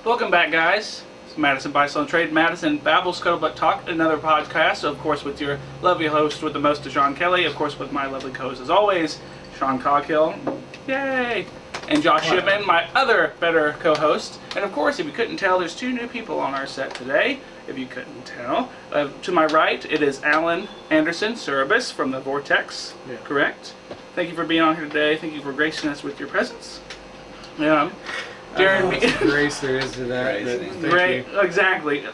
Welcome back, guys. It's Madison by Sloan Trade. Madison Babble Scuttlebutt Talk, another podcast, of course, with your lovely host with the most, Sean Kelly, of course, with my lovely co-host, as always, Sean Coghill. Yay! And Josh Shipman, my other better co-host. And of course, if you couldn't tell, there's two new people on our set today. If you couldn't tell, to my right, it is Alan Anderson Surabis from the Vortex. Yeah. Correct. Thank you for being on here today. Thank you for gracing us with your presence. Darrin, grace there is to that. Great, exactly,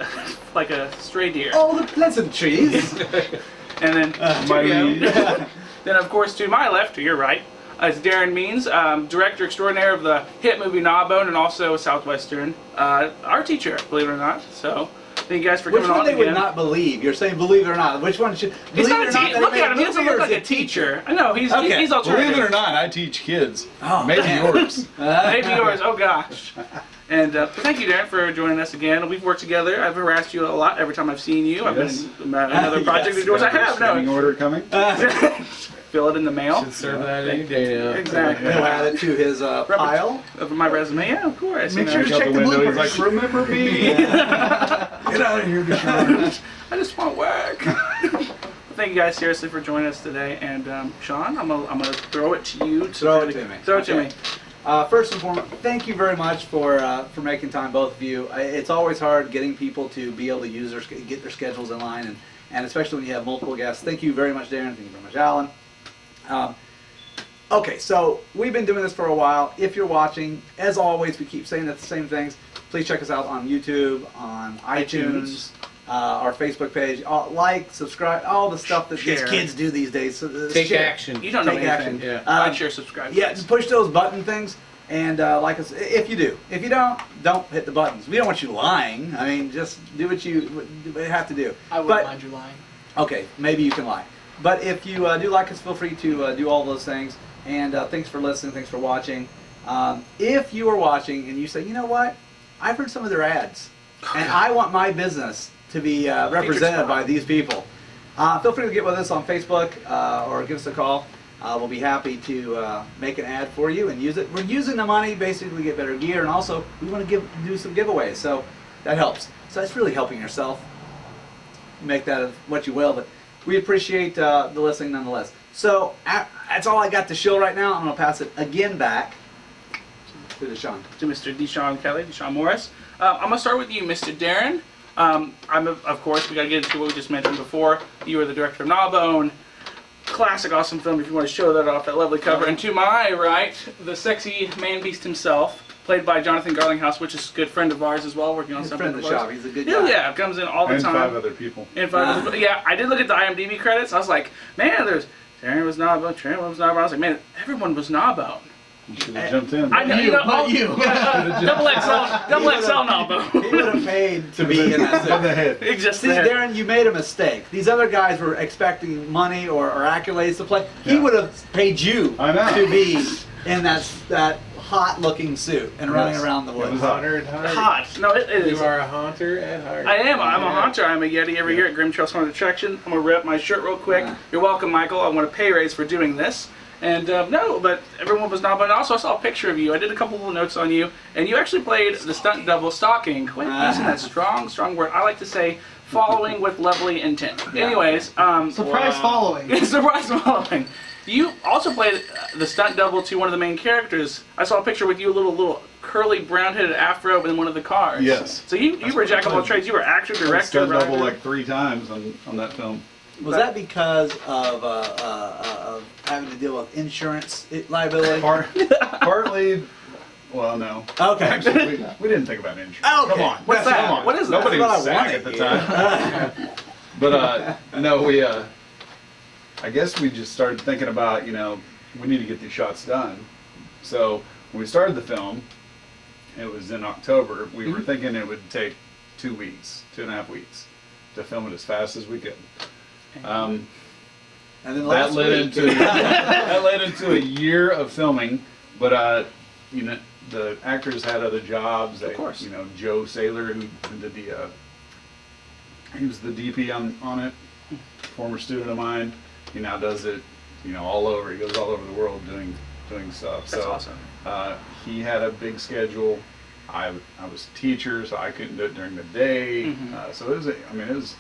like a stray deer. Oh, the pleasantries. And then, then of course, to my left, to your right, is Darrin Means, director extraordinaire of the hit movie Gnawbone and also Southwestern art teacher, believe it or not. So, thank you guys for coming on again. Which one they would not believe? You're saying believe it or not. Which one should? He's not a teacher. Look at him. He doesn't look like a teacher. I know. He's alternative. Believe it or not, I teach kids. Oh, maybe yours. Maybe yours. Oh gosh. And thank you, Darrin, for joining us again. We've worked together. I've harassed you a lot every time I've seen you. I've been in another project of yours. I have. No. Order coming. Fill it in the mail. Should serve that any day now. Exactly. He'll add it to his pile of my resume. Yeah, of course. Make sure to check the bloopers. He's like, remember me. Get out of here, Deshaun. I just want work. Thank you guys seriously for joining us today. And Sean, I'm gonna throw it to you. Throw it to me. Throw it to me. First and foremost, thank you very much for making time, both of you. It's always hard getting people to be able to use get their schedules in line, and especially when you have multiple guests. Thank you very much, Darrin. Thank you very much, Alan. Okay, so we've been doing this for a while. If you're watching, as always, we keep saying the same things. Please check us out on YouTube, on iTunes, our Facebook page. Like, subscribe, all the stuff that these kids do these days. So, take action. You don't know anything. Action. Yeah. Like, share, subscribe. Yeah, push those button things. And like us, if you do. If you don't hit the buttons. We don't want you lying. I mean, just do what you have to do. I wouldn't mind you lying. Okay, maybe you can lie. But if you do like us, feel free to do all those things. And thanks for listening. Thanks for watching. If you are watching and you say, you know what? I've heard some of their ads. And I want my business to be represented by these people. Feel free to get with us on Facebook or give us a call. We'll be happy to make an ad for you and use it. We're using the money basically to get better gear, and also we want to do some giveaways, so that helps. So it's really helping yourself. Make that of what you will, but we appreciate the listening nonetheless. So that's all I got to show right now. I'm going to pass it again back to Deshaun. To Mr. Deshaun Kelly, Deshaun Morris. I'm going to start with you, Mr. Darrin. Of course, we got to get into what we just mentioned before. You are the director of Gnawbone. Classic, awesome film if you want to show that off, that lovely cover. And to my right, the sexy man-beast himself, played by Jonathan Garlinghouse, which is a good friend of ours as well, working on something. Friend of the shop, he's a good guy. Yeah, comes in all the time. And 5 other people. Yeah, I did look at the IMDb credits. I was like, man, Darrin was Gnawbone, Darrin was Gnawbone. I was like, man, everyone was Gnawbone. You should have jumped in. I know, you. Double XL Gnawbone. He would have paid to be in that set. Just See, Darrin, you made a mistake. These other guys were expecting money or accolades to play. He would have paid you to be in that hot-looking suit and running around the woods. Haunter at heart. Hot. No, it is. You are a haunter at heart. I am. I'm a haunter. I'm a Yeti every year at Grim Trails Haunted Attraction. I'm going to rip my shirt real quick. You're welcome, Michael. I want a pay raise for doing this. And no, but everyone was not. But also, I saw a picture of you. I did a couple of notes on you, and you actually played the stunt double stalking. Quit using that strong word. I like to say following with lovely intent. Yeah. Anyways, surprise following. Surprise following. You also played the stunt double to one of the main characters. I saw a picture with you, a little curly brown-headed afro in one of the cars. Yes. So you were a jack of all trades. You were actor, director, stunt double like 3 times on that film. Was that because of having to deal with insurance liability? Partly. Well, no. Okay. Actually, we didn't think about insurance. Okay. Come on. What's that? Come on. What is that? Nobody was SAG at the time. But no, we. I guess we just started thinking about, we need to get these shots done. So when we started the film, it was in October. We were thinking it would take 2 weeks, 2.5 weeks, to film it as fast as we could. And then that led into a year of filming, but the actors had other jobs. Of course. Joe Saylor, who did he was the DP on it, former student of mine. He now does it, all over. He goes all over the world doing stuff. That's so awesome. He had a big schedule. I was a teacher, so I couldn't do it during the day. Mhm. So it was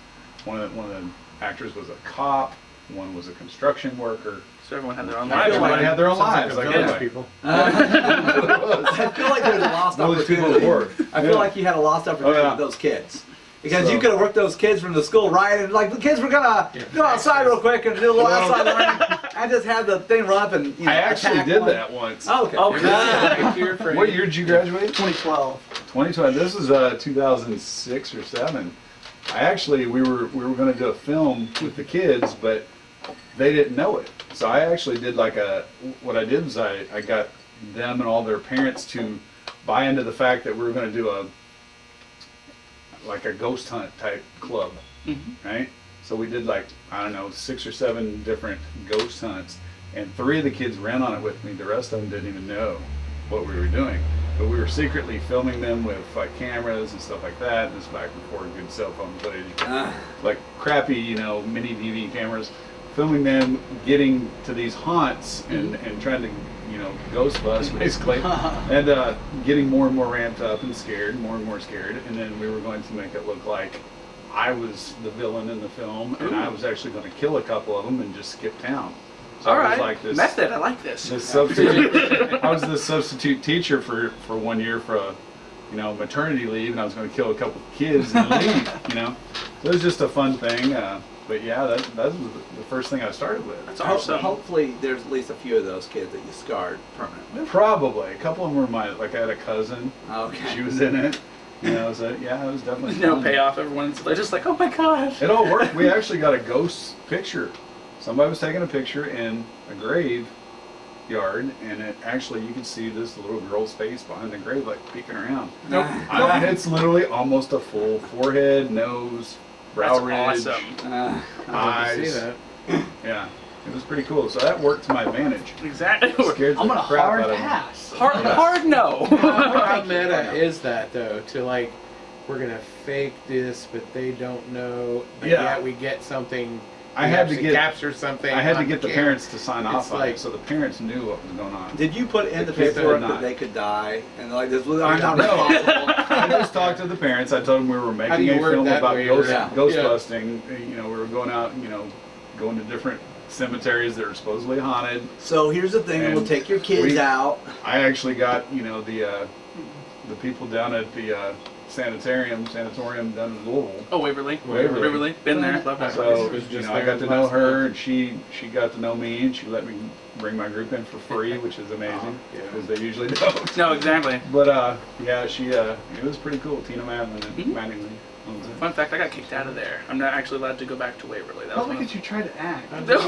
one of the actors was a cop, one was a construction worker. So everyone had their own I lives. feel like- Everybody had their own Sounds lives, like like village everybody. people. I feel like there's a lost Village people opportunity. at work. I feel Yeah. like you had a lost opportunity Oh, yeah. with those kids. Because So- you could have worked those kids from the school right, and like the kids were gonna go outside real quick and do a little outside learning, and just have the thing run up and I actually attack did one. that once. Oh, okay. Oh, What year did you graduate? 2012. 2012. This is 2006 or 7. We were going to do a film with the kids, but they didn't know it. So I actually did what I did was I got them and all their parents to buy into the fact that we were going to do a ghost hunt type club, right? So we did 6 or 7 different ghost hunts, and 3 of the kids ran on it with me. The rest of them didn't even know what we were doing, but we were secretly filming them with cameras and stuff like that. This is back before good cell phone footage, like crappy mini DV cameras, filming them getting to these haunts and trying to ghost bust basically, and getting more and more ramped up and scared, more and more scared, and then we were going to make it look like I was the villain in the film, and I was actually going to kill a couple of them and just skip town. So All I was right. like this Method. I like this. substitute. I was the substitute teacher for 1 year for a maternity leave, and I was going to kill a couple of kids and leave. So it was just a fun thing. But yeah, that was the first thing I started with. That's awesome. Hopefully, there's at least a few of those kids that you scarred permanently. Probably a couple of them were I had a cousin. Okay. She was in it. So yeah, it was definitely No fun. payoff. Everyone's just like, oh my gosh. It all worked. We actually got a ghost picture. Somebody was taking a picture in a grave yard, and it actually you could see this little girl's face behind the grave, like peeking around. Nope. And it's literally almost a full forehead, nose, brow That's ridge, awesome. I eyes. see that. Yeah, it was pretty cool. So that worked to my advantage. Exactly. Scared I'm the gonna crap hard out of them. pass. Hard no. How meta is that though? To we're gonna fake this, but they don't know. But Yeah. yet we get something. I we had to actually get capture something. I had to on get the camera. parents to sign off It's on like- it, so the parents knew what was going on. Did you put in the kids did paperwork not. that they could die and like this? I'm No. not responsible. I just talked to the parents. I told them we were do making you a word film that about waiver? ghost Yeah. busting. We were going out, going to different cemeteries that are supposedly haunted. So here's the thing: And we'll take your kids we- out. I actually got, the people down at the sanatorium down in Louisville. Oh, Waverly. Waverly. Been there. Love that. So, It was just I there got to know last her, month. and she got to know me, and she let me bring my group in for free, which is amazing, Yeah. because they usually don't. No, exactly. But yeah, it was pretty cool. Tina Madeline and Mhm. Mattingly owns it. Fun fact: I got kicked out of there. I'm not actually allowed to go back to Waverly. That Oh, was look one at you try to act. of-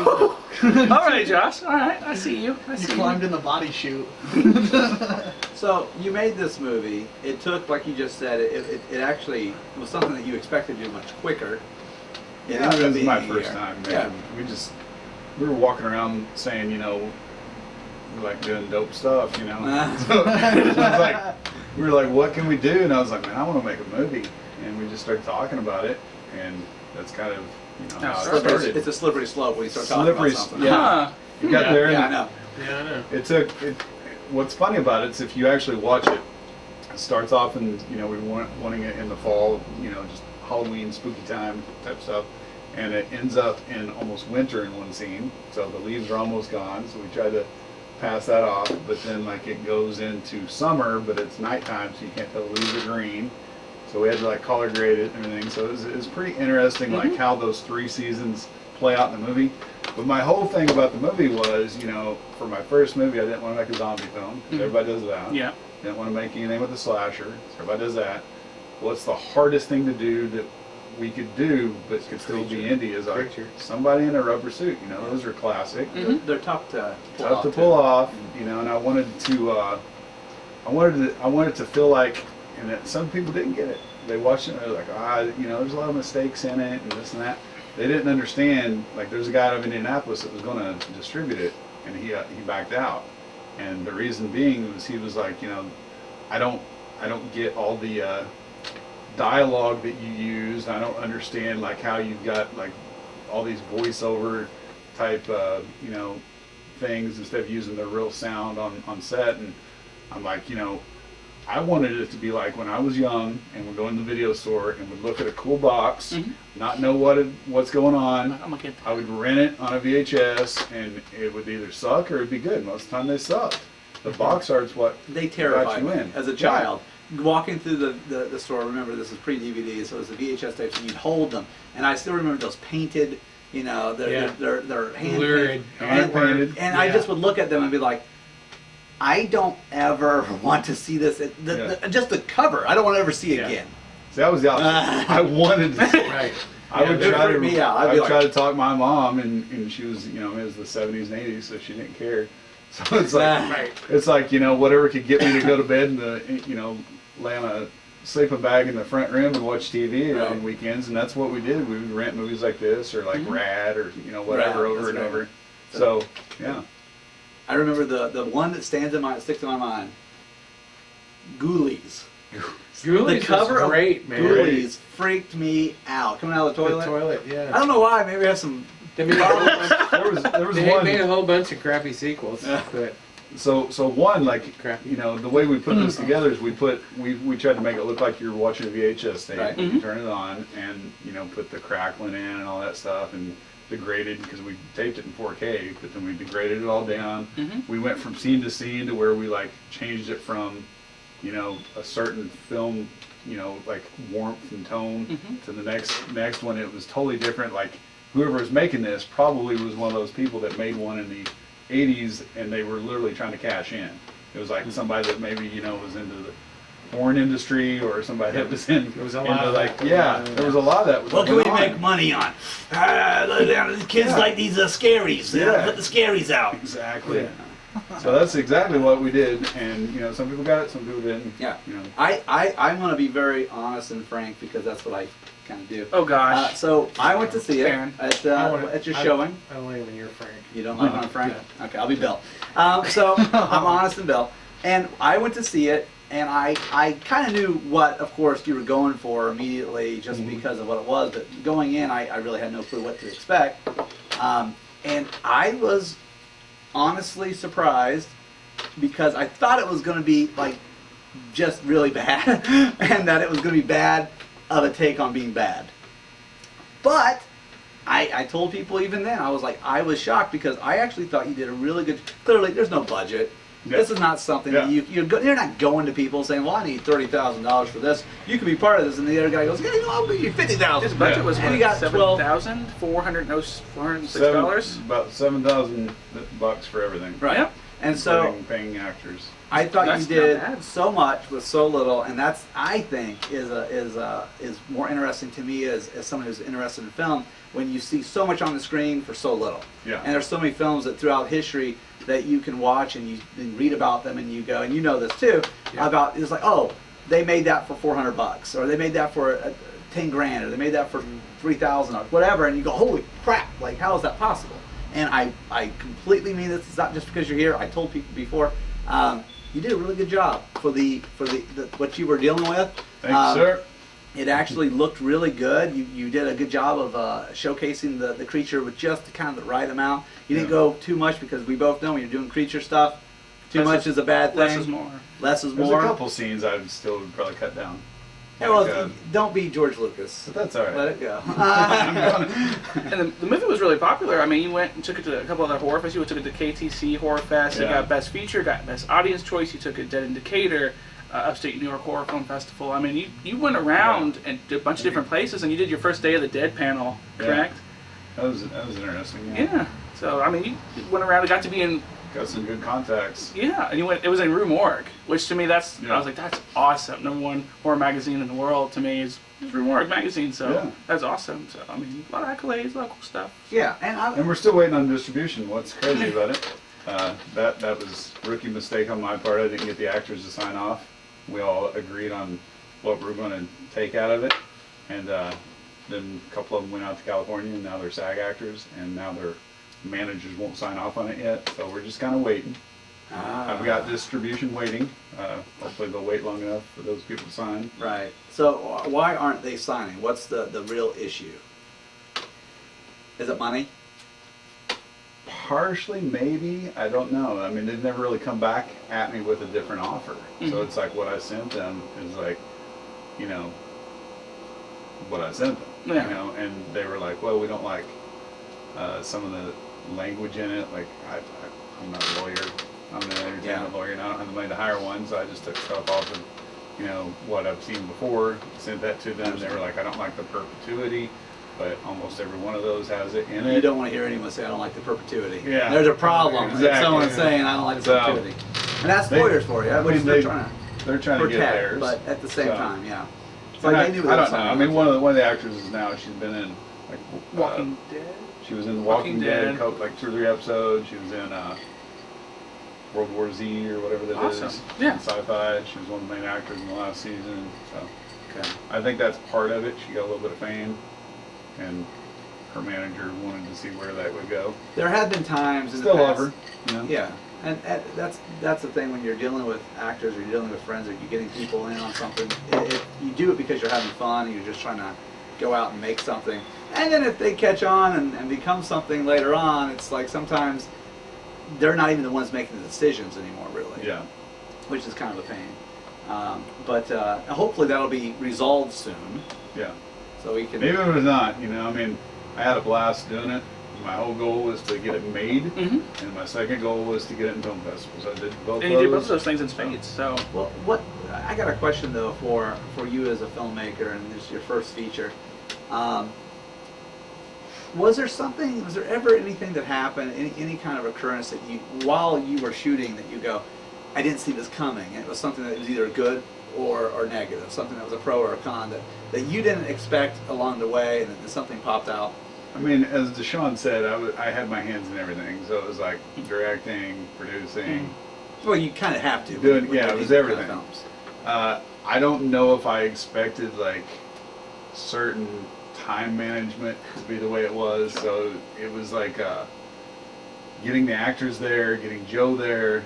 All right, Josh. All right, I see you. I You see climbed you. in the body chute. So you made this movie. It took, like you just said, it actually was something that you expected to do much quicker. It Yeah, ended this up is being my a first year. time. Yeah. Man. We were walking around saying, we like doing dope stuff, So it was like, we were like, what can we do? And I was like, man, I want to make a movie. And we just started talking about it, and that's kind of, how it Slippery- started. It's a slippery slope when you start talking Slippery about something. yeah. Huh. We got there, and Yeah, I know. Yeah, I know. it took. What's funny about it is if you actually watch it, it starts off in we wanting it in the fall, just Halloween, spooky time type stuff, and it ends up in almost winter in one scene. So the leaves are almost gone. So we tried to pass that off, but then it goes into summer, but it's nighttime, so you can't tell the leaves are green. So we had to color grade it and everything. So it was pretty interesting, how those 3 seasons play out in the movie. But my whole thing about the movie was, for my first movie, I didn't want to make a zombie film. 'Cause everybody does that. Yeah. Didn't want to make anything with a slasher. So everybody does that. What's the hardest thing to do that we could do, but could still be indie? Is Creature. somebody in a rubber suit. Those are classic. Mhm. They're tough to pull Tough off, to too. pull off. And I wanted to. I wanted to feel like, and that some people didn't get it. They watched it and they're like, there's a lot of mistakes in it and this and that. They didn't understand, there's a guy out of Indianapolis that was going to distribute it, and he backed out. And the reason being was he was like, I don't get all the dialogue that you used. I don't understand how you've got all these voiceover type things instead of using the real sound on set. And I'm like, I wanted it to be like when I was young and would go in the video store and would look at a cool box, not know what's going on. I'm gonna get I would rent it on a VHS, and it would either suck or it'd be good. Most of the time they sucked. The box art's what They got terrified you me in. as a child. Walking through the store, remember this was pre-DVD, so it was the VHS tapes, and you'd hold them. And I still remember those painted, you know, they're hand Lurid. painted. Hand-painted. And I just would look at them and be like, I don't ever want to see this. Just the cover, I don't want to ever see again. See, that was the opposite. I wanted to. Right. I would it try to. freaked me out. I I'd be would try like- to talk my mom, and she was, you know, it was the 70s and 80s, so she didn't care. So it's like, Right. it's like, you know, whatever could get me to go to bed and you know, lay on a sleeping bag in the front room and watch TV Right. on weekends, and that's what we did. We would rent movies like this or like Rad or you know whatever Rad, over that's and right. over. So yeah. I remember the one that sticks in my mind. Ghoulies. Ghoulies The cover was of great, man. Ghoulies freaked me out. Coming out of the toilet. The toilet, I yeah. don't know why. Maybe I have some. They made a whole bunch, There was they one. made a whole bunch of crappy sequels, Yeah. but So one, like, Crap. you know, the way we put this together is we tried to make it look like you were watching a VHS tape. Right. You turn it on and, you know, put the crackling in and all that stuff and degraded, because we taped it in 4K, but then we degraded it all down. We went from scene to scene to where we like changed it from, you know, a certain film, you know, like warmth and tone to the next one. It was totally different. Like whoever was making this probably was one of those people that made one in the 80s, and they were literally trying to cash in. It was like somebody that maybe, you know, was into the porn industry, or somebody that was in. There was a lot into of like, that yeah, going on. there was a lot of that. Was What can we going on. make money on? The kids Yeah. like these scaries. Yeah. Put the scaries out. Exactly. So that's exactly what we did, and you know, some people got it, some people didn't. Yeah. You know. I want to be very honest and frank, because that's what I kind of do. Oh gosh. So I went to see it Karen. at your I- showing. I don't like it when you're frank. You don't like when I'm frank? Okay, I'll be Bill. So I'm honest and Bill. And I went to see it, and I kind of knew what, of course, you were going for immediately, just because of what it was. But going in, I really had no clue what to expect. And I was honestly surprised, because I thought it was going to be like just really bad, and that it was going to be bad of a take on being bad. But I told people even then, I was like, I was shocked, because I actually thought you did a really good. Clearly, there's no budget. Yeah. This is not something that you're not going to people saying, well, I need $30,000 for this. You can be part of this, and the other guy goes, yeah, you know, I'll give you $50,000. His budget was And he got $7,406. About $7,000 for everything. Right. Yep. And so Including paying actors. I thought That's you not did bad. so much with so little, and that's, I think, is more interesting to me as someone who's interested in film, when you see so much on the screen for so little. Yeah. And there's so many films that throughout history that you can watch and you and read about them, and you go, and you know this too, about, it's like, oh, they made that for $400, or they made that for 10 grand, or they made that for 3,000, or whatever, and you go, holy crap, like, how is that possible? And I completely mean this. It's not just because you're here. I told people before, you did a really good job for the what you were dealing with. Thanks, sir. It actually looked really good. You did a good job of showcasing the creature with just kind of the right amount. You didn't Yeah. go too much, because we both know when you're doing creature stuff, too Less much is- is a bad thing. Less is more. Less is There's more. a couple scenes I would still would probably cut down. Hey, well, Like, don't be George Lucas. but that's all right. Let it go. And the movie was really popular. I mean, you went and took it to a couple other horror fests. You took it to KTC Horror Fest. You Yeah. got Best Feature, got Best Audience Choice. You took it Dead in Decatur, Upstate New York Horror Film Festival. I mean, you went around and did a bunch of different places, and you did your first Day of the Dead panel, Yeah. correct? That was interesting. Yeah. So I mean, you went around and got to be in. Got some good contacts. Yeah, and you went. It was in Rue Morgue, which to me, that's. Yeah. I was like, that's awesome. #1 horror magazine in the world to me is Rue Morgue magazine. So Yeah. that's awesome. So I mean, a lot of accolades, a lot of cool stuff. Yeah, and And we're still waiting on distribution. What's crazy about it? That was a rookie mistake on my part. I didn't get the actors to sign off. We all agreed on what we were going to take out of it, and then a couple of them went out to California, and now they're SAG actors, and now their managers won't sign off on it yet. So we're just kind of waiting. I've got distribution waiting. Hopefully they'll wait long enough for those people to sign. right. So why aren't they signing? What's the real issue? Is it money? partially, maybe. I don't know. I mean, they've never really come back at me with a different offer. So it's like what I sent them is like, you know, what I sent them. Yeah. You know, and they were like, well, we don't like some of the language in it. Like, I'm not a lawyer. I'm an entertainment lawyer, and I don't have the money to hire one, so I just took stuff off of, you know, what I've seen before, sent that to them. They were like, I don't like the perpetuity, but almost every one of those has it in it. You don't want to hear anyone say, I don't like the perpetuity. Yeah. There's a problem. Exactly. If someone's saying, I don't like the So, perpetuity. And that's spoilers for you, which they're trying they're to trying to get protect, theirs. but at the same So, time, yeah. It's and like they knew I there don't was know. I something mean, one of the actresses now, she's been in like Walking Dead. She was in Walking Walking Dead, Dead. like 2 or 3 episodes. She was in World War Z or whatever that is. Awesome. Yeah. Sci-fi. She was one of the main actors in the last season. So Okay. I think that's part of it. She got a little bit of fame, and her manager wanted to see where that would go. There have been times in Still the love past. her. You know? Yeah, and that's the thing when you're dealing with actors or you're dealing with friends or you're getting people in on something. You do it because you're having fun and you're just trying to go out and make something. And then if they catch on and become something later on, it's like sometimes they're not even the ones making the decisions anymore, really. Yeah. Which is kind of a pain. But hopefully that'll be resolved soon, Yeah. so we can. Even if it's not, you know, I mean, I had a blast doing it. My whole goal was to get it made, and my second goal was to get it in film festivals. I did both. And you did both of those things in spades. So Well, I got a question though for you as a filmmaker, and this is your first feature. Was there ever anything that happened, any kind of occurrence that you, while you were shooting, that you go, I didn't see this coming? It was something that was either good or negative, something that was a pro or a con that you didn't expect along the way, and then something popped out. I mean, as Deshaun said, I had my hands in everything. So it was like directing, producing, Well, you kind of have to. Doing- with yeah, it these was kind of everything. films. I don't know if I expected like certain time management to be the way it was. So it was like getting the actors there, getting Joe there,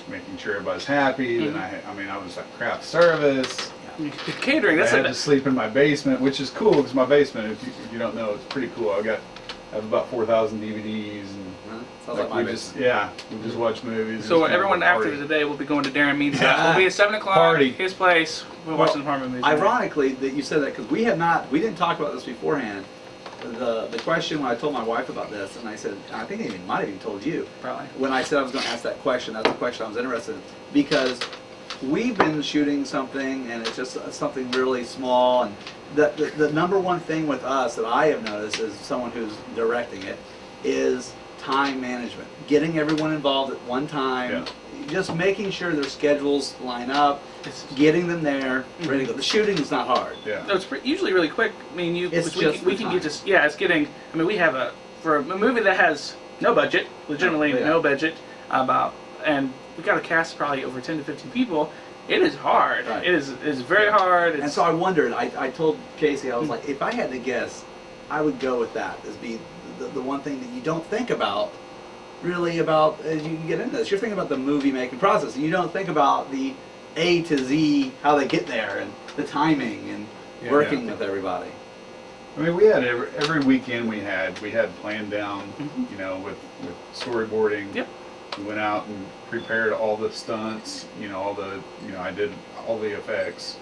making sure everybody's happy. Then I was like craft service. catering. That's I had like to sleep in my basement, which is cool because my basement, if you don't know, it's pretty cool. I have about 4,000 DVDs and Sounds like my we just watch movies. so. It's Everyone kind of a after party. today will be going to Darrin Mead's house. We'll be at 7:00. Party. His place. We're watching the horror movies. Ironically, that you said that because we didn't talk about this beforehand. The question when I told my wife about this, and I said, I think I might have even told you. Probably. When I said I was going to ask that question, that's the question I was interested in because we've been shooting something and it's just something really small. And the number one thing with us that I have noticed as someone who's directing it is time management. Getting everyone involved at one time, just making sure their schedules line up, getting them there, ready to go. The shooting is not hard. Yeah. No, it's usually really quick. I mean, It's we just can the get time. just it's getting. I mean, we have for a movie that has no budget, legitimately Yeah. no budget, and we got to cast probably over 10 to 15 people. It is hard. Right. It is very hard. And so I wondered, I told Casey, I was like, if I had to guess, I would go with that as being the one thing that you don't think about, really about as you get into this. You're thinking about the movie making process, and you don't think about the A to Z, how they get there, and the timing, and working with everybody. I mean, we had every weekend we had planned down, you know, with storyboarding. Yep. We went out and prepared all the stunts, I did all the effects.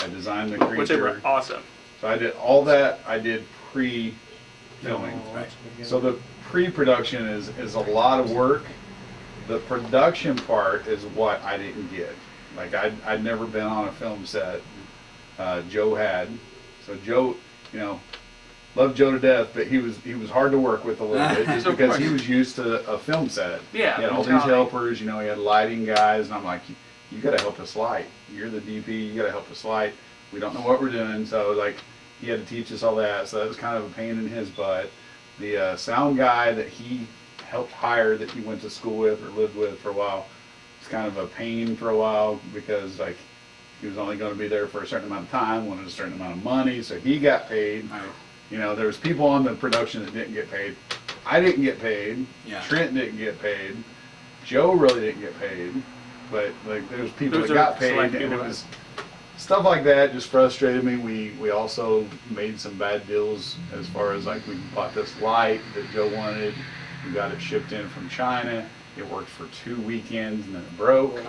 I designed the creature. which they were awesome. So I did all that. I did pre-filming. Right. So the pre-production is a lot of work. The production part is what I didn't get. Like I'd never been on a film set. Joe had. So Joe, loved Joe to death, but he was hard to work with a little bit just Of because course. he was used to a film set. Yeah, He had all these mentality. helpers, he had lighting guys, and I'm like, you gotta help us light. You're the DP, you gotta help us light. We don't know what we're doing, so like he had to teach us all that. So that was kind of a pain in his butt. The sound guy that he helped hire, that he went to school with or lived with for a while, was kind of a pain for a while because like he was only going to be there for a certain amount of time, wanted a certain amount of money, so he got paid. There was people on the production that didn't get paid. I didn't get paid. Yeah. Trent didn't get paid. Joe really didn't get paid. But like there was people Those that are got paid, select and it people. was stuff like that just frustrated me. We also made some bad deals as far as like we bought this light that Joe wanted. We got it shipped in from China. It worked for 2 weekends and then it broke. It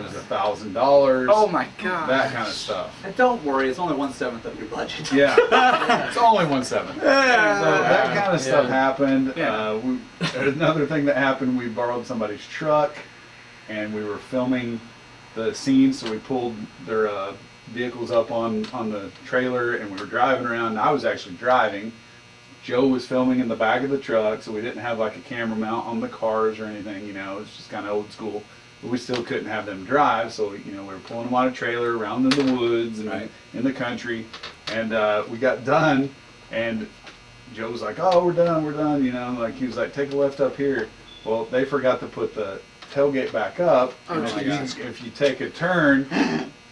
was $1,000. Oh my god. That kind of stuff. And don't worry, it's only 1/7 of your budget. Yeah, it's only 1/7. So that kind of stuff happened. Yeah. There's another thing that happened. We borrowed somebody's truck, and we were filming the scene. So we pulled their vehicles up on the trailer, and we were driving around. And I was actually driving. Joe was filming in the back of the truck, so we didn't have like a camera mount on the cars or anything. You know, it's just kind of old school. But we still couldn't have them drive, so you know we were pulling them on a trailer around in the woods and in the country. And we got done, and Joe was like, "Oh, we're done." You know, like he was like, "Take a left up here." Well, they forgot to put the tailgate back up. Oh, and geez. if you take a turn,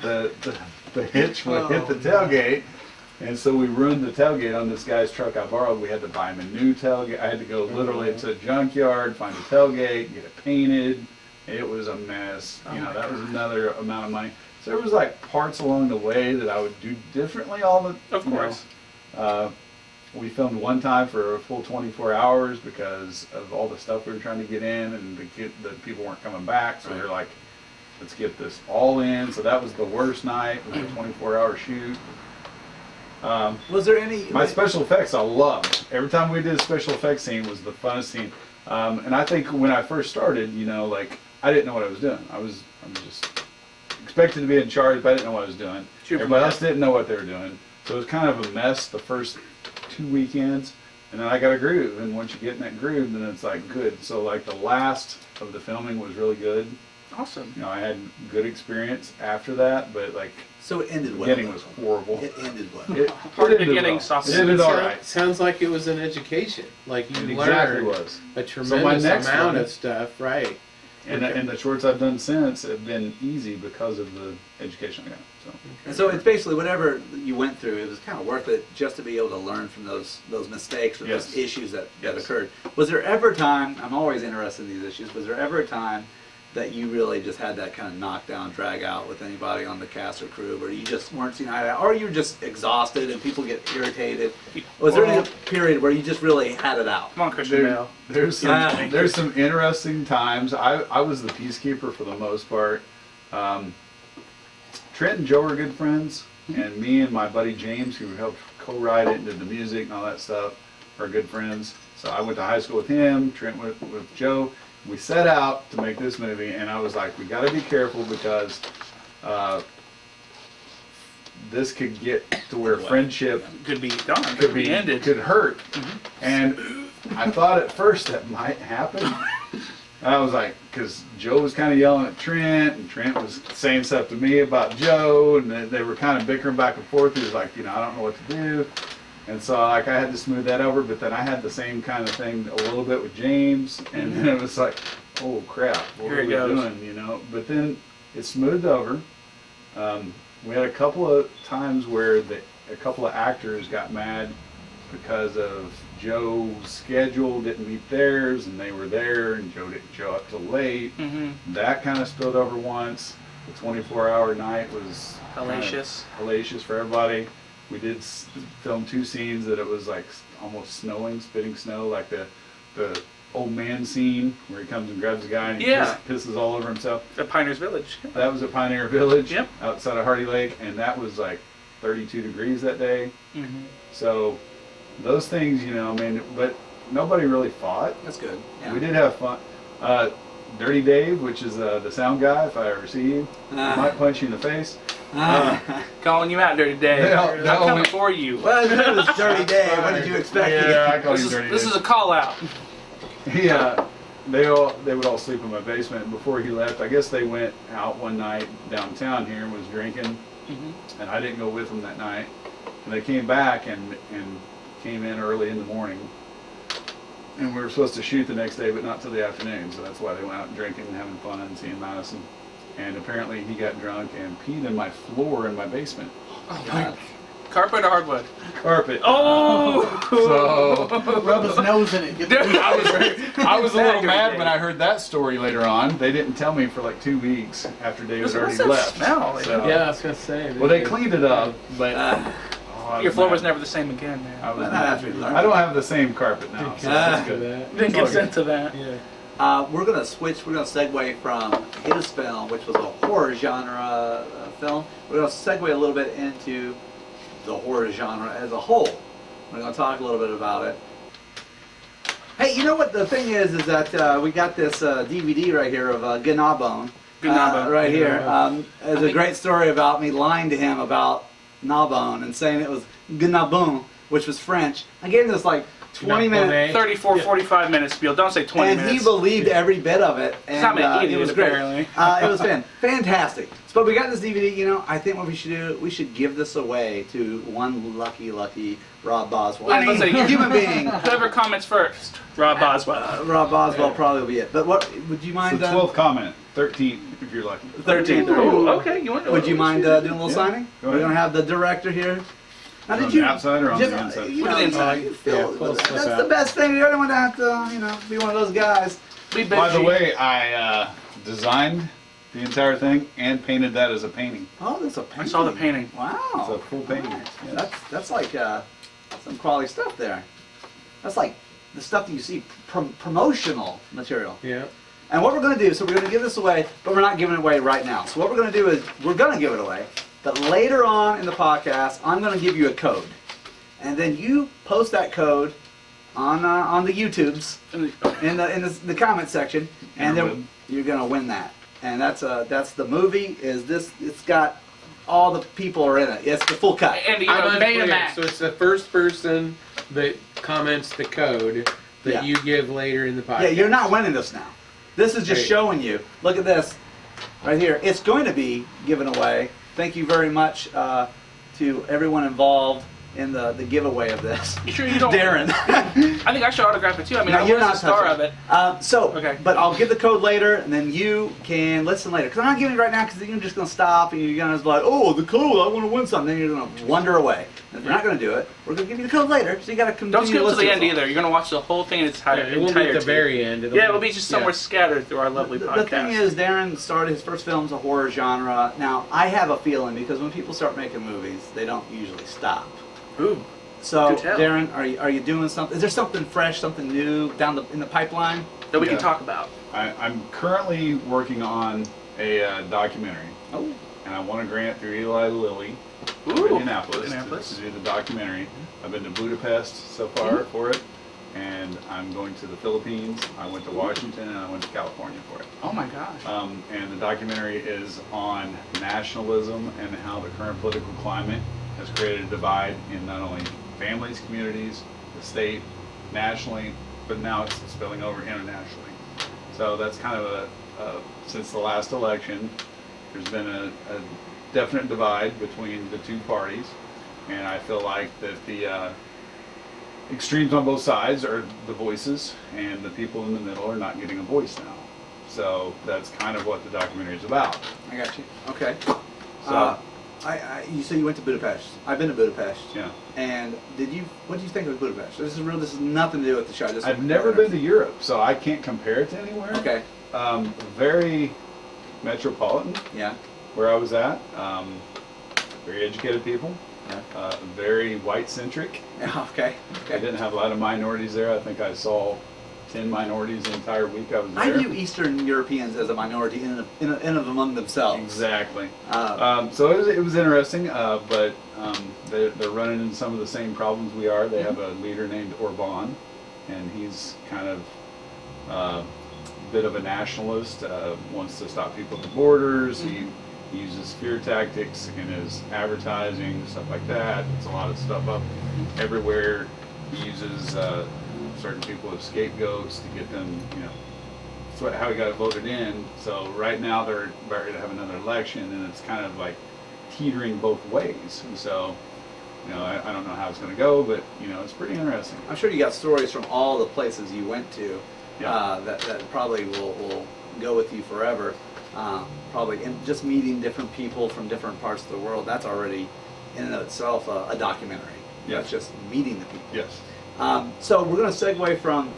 the hitch would hit the tailgate. And so we ruined the tailgate on this guy's truck I borrowed. We had to buy him a new tailgate. I had to go literally to a junkyard, find a tailgate, get it painted. It was a mess. You know, that was another amount of money. So there was like parts along the way that I would do differently Of course. We filmed one time for a full 24 hours because of all the stuff we were trying to get in, and the people weren't coming back. So we were like, let's get this all in. So that was the worst night. It was a 24-hour shoot. Was there any? My special effects I loved. Every time we did a special effects scene was the funnest scene. And I think when I first started, you know, like I didn't know what I was doing. I was just expected to be in charge, but I didn't know what I was doing. Everybody else didn't know what they were doing. So it was kind of a mess the first 2 weekends. And then I got a groove. And once you get in that groove, then it's like good. So like the last of the filming was really good. Awesome. You know, I had good experience after that, but like So it ended the well. beginning was horrible. It ended well. Hard ended beginning, well. soft It ended all Sound- right. Sounds like it was an education. Like you It exactly learned was. a my tremendous next amount one- of stuff, right? And the shorts I've done since have been easy because of the education I got. So And so it's basically whatever you went through, it was kind of worth it just to be able to learn from those mistakes or those issues that occurred. Was there ever a time, I'm always interested in these issues, was there ever a time that you really just had that kind of knockdown, drag out with anybody on the cast or crew where you just weren't seeing eye to eye, or you were just exhausted and people get irritated? Was there any period where you just really had it out? Come on, Christian Bale. there's some interesting times. I was the peacekeeper for the most part. Trent and Joe are good friends, and me and my buddy James, who helped co-write it and did the music and all that stuff, are good friends. So I went to high school with him. Trent went with Joe. We set out to make this movie, and I was like, we got to be careful because this could get to where friendship Could be done. Could be ended. could hurt. And I thought at first that might happen. I was like, because Joe was kind of yelling at Trent, and Trent was saying stuff to me about Joe, and they were kind of bickering back and forth. He was like, you know, I don't know what to do. And so like I had to smooth that over, but then I had the same kind of thing a little bit with James, and then it was like, oh crap, what Here are it we goes. doing, you know? But then it smoothed over. We had a couple of times where a couple of actors got mad because of Joe's schedule didn't meet theirs, and they were there, and Joe didn't show up till late. Mm-hmm. That kind of spilled over once. The 24-hour night was Hellacious. hellacious for everybody. We did film 2 scenes that it was like almost snowing, spitting snow, like the old man scene where he comes and grabs a guy and he pisses all over himself. At Pioneers Village. That was at Pioneer Village, Yep. outside of Hardy Lake, and that was like 32 degrees that day. Mm-hmm. So those things, you know, I mean, but nobody really fought. That's good. Yeah. We did have fun. Dirty Dave, which is the sound guy, if I ever see you, might punch you in the face. Calling you out, Dirty Dave. Yeah, I'm that coming only- for you. Well, his name was Dirty Dave. What did you expect? Yeah, I call This you is, Dirty this Dave. is a call out. They would all sleep in my basement. And before he left, I guess they went out one night downtown here and was drinking, Mm-hmm. and I didn't go with them that night. And they came back and came in early in the morning, and we were supposed to shoot the next day, but not till the afternoon. So that's why they went out drinking and having fun and seeing Madison. And apparently he got drunk and peed in my floor in my basement. Oh my. Carpet or hardwood? Carpet. Oh! So Rub his nose in it. Get the I was a little Dirty mad Dave. when I heard that story later on. They didn't tell me for like 2 weeks after David What's already that left. smell? So, Yeah, I was gonna say. well, they cleaned it up, but I Your floor mad. was never the same again, man. I was Well, mad. that's what we learned. I don't have the same carpet now. So that's good. Didn't get sent to that. Yeah. We're gonna switch. We're gonna segue from his film, which was a horror genre film. We're gonna segue a little bit into the horror genre as a whole. We're gonna talk a little bit about it. Hey, you know what the thing is that we got this DVD right here of Gnawbone. Gnawbone. Right here. Gnawbone. There's a great story about me lying to him about Gnawbone and saying it was Gnawbone, which was French. I gave him this like 20 minute. Gnawbone. 34, 45 minutes spiel. Don't say 20 And minutes. he believed every bit of it, and not an it idiot, was great. apparently. It was fantastic. But we got this DVD. You know, I think what we should do, we should give this away to one lucky Rob Boswell. I was gonna say, human being. Whoever comments first, Rob Boswell. Rob Boswell probably will be it. But what would you mind? It's the 12th comment, 13th if you're lucky. 13th. Ooh, okay. You want? Would you mind doing a little Yeah, signing? go We're ahead. gonna have the director here. Now, On the outside or on the inside? You On the know, inside. you feel, Yeah, close that's up the out. best thing. You don't want to have to, be one of those guys. Be By the bitchy. way, I designed the entire thing and painted that as a painting. Oh, that's a painting. I saw the painting. Wow. It's a full painting. Yeah. That's like some quality stuff there. That's like the stuff that you see promotional material. Yeah. And what we're going to do, so we're going to give this away, but we're not giving it away right now. So what we're going to do is we're going to give it away, but later on in the podcast, I'm going to give you a code, and then you post that code on the YouTubes in the comment section, and then win. you're going to win that. And that's the movie. It's got all the people are in it. It's the full cut. And you I'm know, made a unclear. match. So it's the first person that comments the code that Yeah. you give later in the podcast. Yeah, you're not winning this now. This is just Right. showing you. Look at this right here. It's going to be given away. Thank you very much to everyone involved in the giveaway of this. You sure you don't? Darrin. I think I should autograph it too. I mean, No, I you're was the not star touching of it. Okay. But I'll give the code later, and then you can listen later. Because I'm not giving it right now, because then you're just going to stop, and you're going to be like, oh, the code, I want to win something. Then you're going to wander away. And if you're not going to do it, we're going to give you the code later, so you got to continue Don't skip to listen the end this. either. You're gonna watch the whole thing in its Yeah, entirety. it won't be at the very end. Yeah, it'll be just somewhere yeah. scattered through our lovely The podcast. thing is, Darrin started his first film's a horror genre. Now, I have a feeling, because when people start making movies, they don't usually stop. Ooh. So, Do tell. Darrin, are you doing something? Is there something fresh, something new in the pipeline? That we can Yeah. talk about. I'm currently working on a documentary, Oh, and I won a grant through Eli Lilly in Ooh. Indianapolis to do the documentary. I've been to Budapest so far for it, and I'm going to the Philippines. I went to Washington, and I went to California for it. Oh my gosh. And the documentary is on nationalism and how the current political climate has created a divide in not only families, communities, the state, nationally, but now it's spilling over internationally. So that's kind of since the last election, there's been a definite divide between the two parties, and I feel like that the extremes on both sides are the voices, and the people in the middle are not getting a voice now. So that's kind of what the documentary is about. I got you. Okay. So, You say you went to Budapest. I've been to Budapest. yeah. And what did you think of Budapest? This is nothing to do with the show. I've never been to Europe, so I can't compare it to anywhere. Okay. Very metropolitan Yeah. where I was at. Very educated people. Yeah. Very white-centric. Yeah. Okay. I Okay. didn't have a lot of minorities there. I think I saw 10 minorities the entire week I was I there. view Eastern Europeans as a minority in and of among themselves. Exactly. Uh, So it was interesting, but they're running into some of the same problems we are. They have a leader named Orban, and he's kind of a bit of a nationalist, wants to stop people at the borders. He uses fear tactics in his advertising, stuff like that. It's a lot of stuff up everywhere. He uses certain people as scapegoats to get them, that's how he got voted in. So right now they're ready to have another election, and it's kind of like teetering both ways. And so, I don't know how it's going to go, but it's pretty interesting. I'm sure you got stories from all the places you went to Yeah. that probably will go with you forever. Probably in just meeting different people from different parts of the world. That's already in and of itself a documentary. Yes. That's just meeting the people. Yes. So we're going to segue from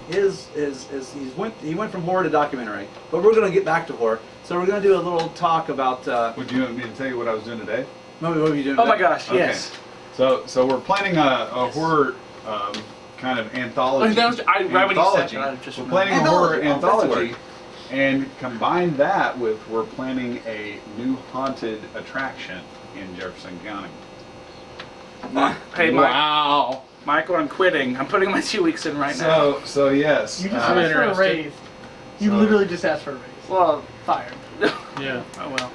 he went from horror to documentary, but we're going to get back to horror. So we're going to do a little talk about Would you want me to tell you what I was doing today? what are you doing? Oh my today? gosh, Okay. yes. So we're planning a horror kind of anthology. Right when you said that, I just we're planning a horror Anthology. anthology, and combine that with we're planning a new haunted attraction in Jefferson County. Hey, Wow. Michael, I'm quitting. I'm putting my 2 weeks in right now. So yes. You just I'm asked for a interested. raise. You So- literally just asked for a raise. Well, Fired. Yeah. oh well.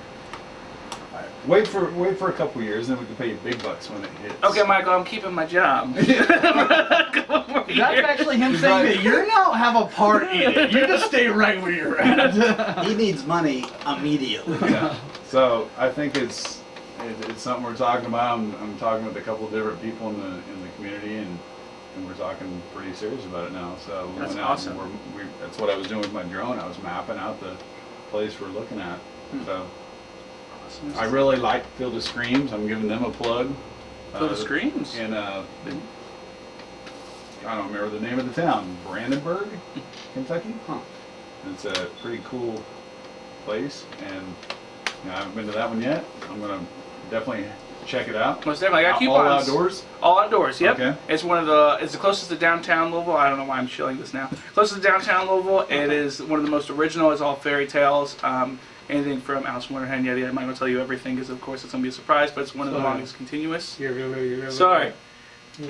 wait for a couple years, then we can pay you big bucks when it hits. Okay, Michael, I'm keeping my job. That's actually him saying that you don't have a part in it. You just stay right where you're at. He needs money immediately. Yeah. So I think it's something we're talking about. I'm talking with a couple of different people in the community, and we're talking pretty serious about it now. So we That's went out awesome. and that's what I was doing with my drone. I was mapping out the place we're looking at. So I really like Field of Screams. I'm giving them a plug. Field of Screams? In I don't remember the name of the town. Brandenburg, Kentucky. Huh. It's a pretty cool place, and I haven't been to that one yet. I'm gonna definitely check it out. Most definitely. I got All coupons. outdoors. All outdoors, yep. Okay. It's the closest to downtown Louisville. I don't know why I'm shilling this now. Closest to downtown Louisville. It is one of the most original. It's all fairy tales. Anything from Alice in Wonderland, yada yada. I'm not gonna tell you everything because of course it's gonna be a surprise, but it's one of the Sorry. longest continuous. You're Sorry.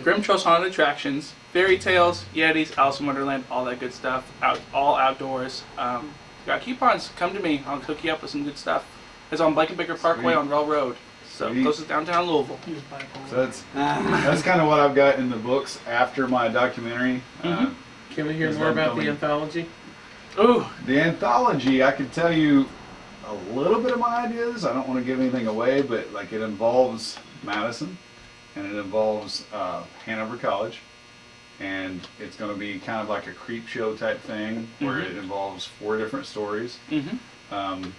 Grim Trails Haunted Attractions, fairy tales, Yetis, Alice in Wonderland, all that good stuff. All outdoors. Got coupons? Come to me. I'll hook you up with some good stuff. It's on Blankenbaker Parkway Sweet. on Rail Road. So Sweet. closest downtown Louisville. He was bipolar. So that's kind of what I've got in the books after my documentary. Mhm. Can we hear Is more that about coming? the anthology? Ooh, The anthology, I can tell you a little bit of my ideas. I don't want to give anything away, but like it involves Madison, and it involves Hanover College, and it's going to be kind of like a creep show type thing where Mhm. it involves 4 different stories. mm-hmm.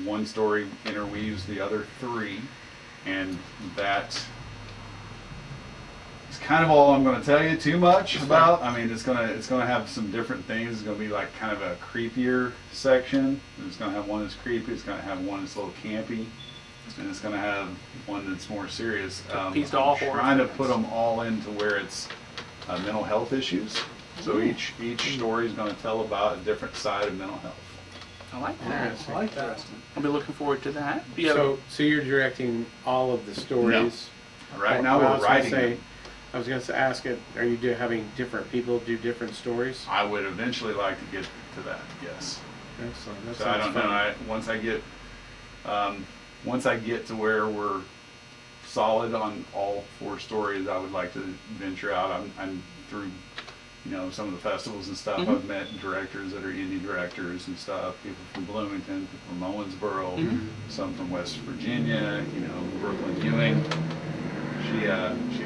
One story interweaves the other 3, and that is kind of all I'm going to tell you too much about. I mean, it's gonna have some different things. It's going to be like kind of a creepier section. It's going to have one that's creepy. It's going to have one that's a little campy, and it's going to have one that's more serious. A piece to all I'm horror trying to fans. put them all into where it's mental health issues. So each story is going to tell about a different side of mental health. I like that. Interesting. I like that. I'll be looking forward to that. Yeah. So you're directing all of the stories? Right now Well, I we're was gonna writing say- them. I was going to ask it, are you having different people do different stories? I would eventually like to get to that. Yes. Excellent. That So I sounds don't know. fun. Once I get to where we're solid on all 4 stories, I would like to venture out. I'm through, some of the festivals and stuff. Mhm. I've met directors that are indie directors and stuff. People from Bloomington, people from Owensboro, Mhm. some from West Virginia. Brooklyn Ewing. She's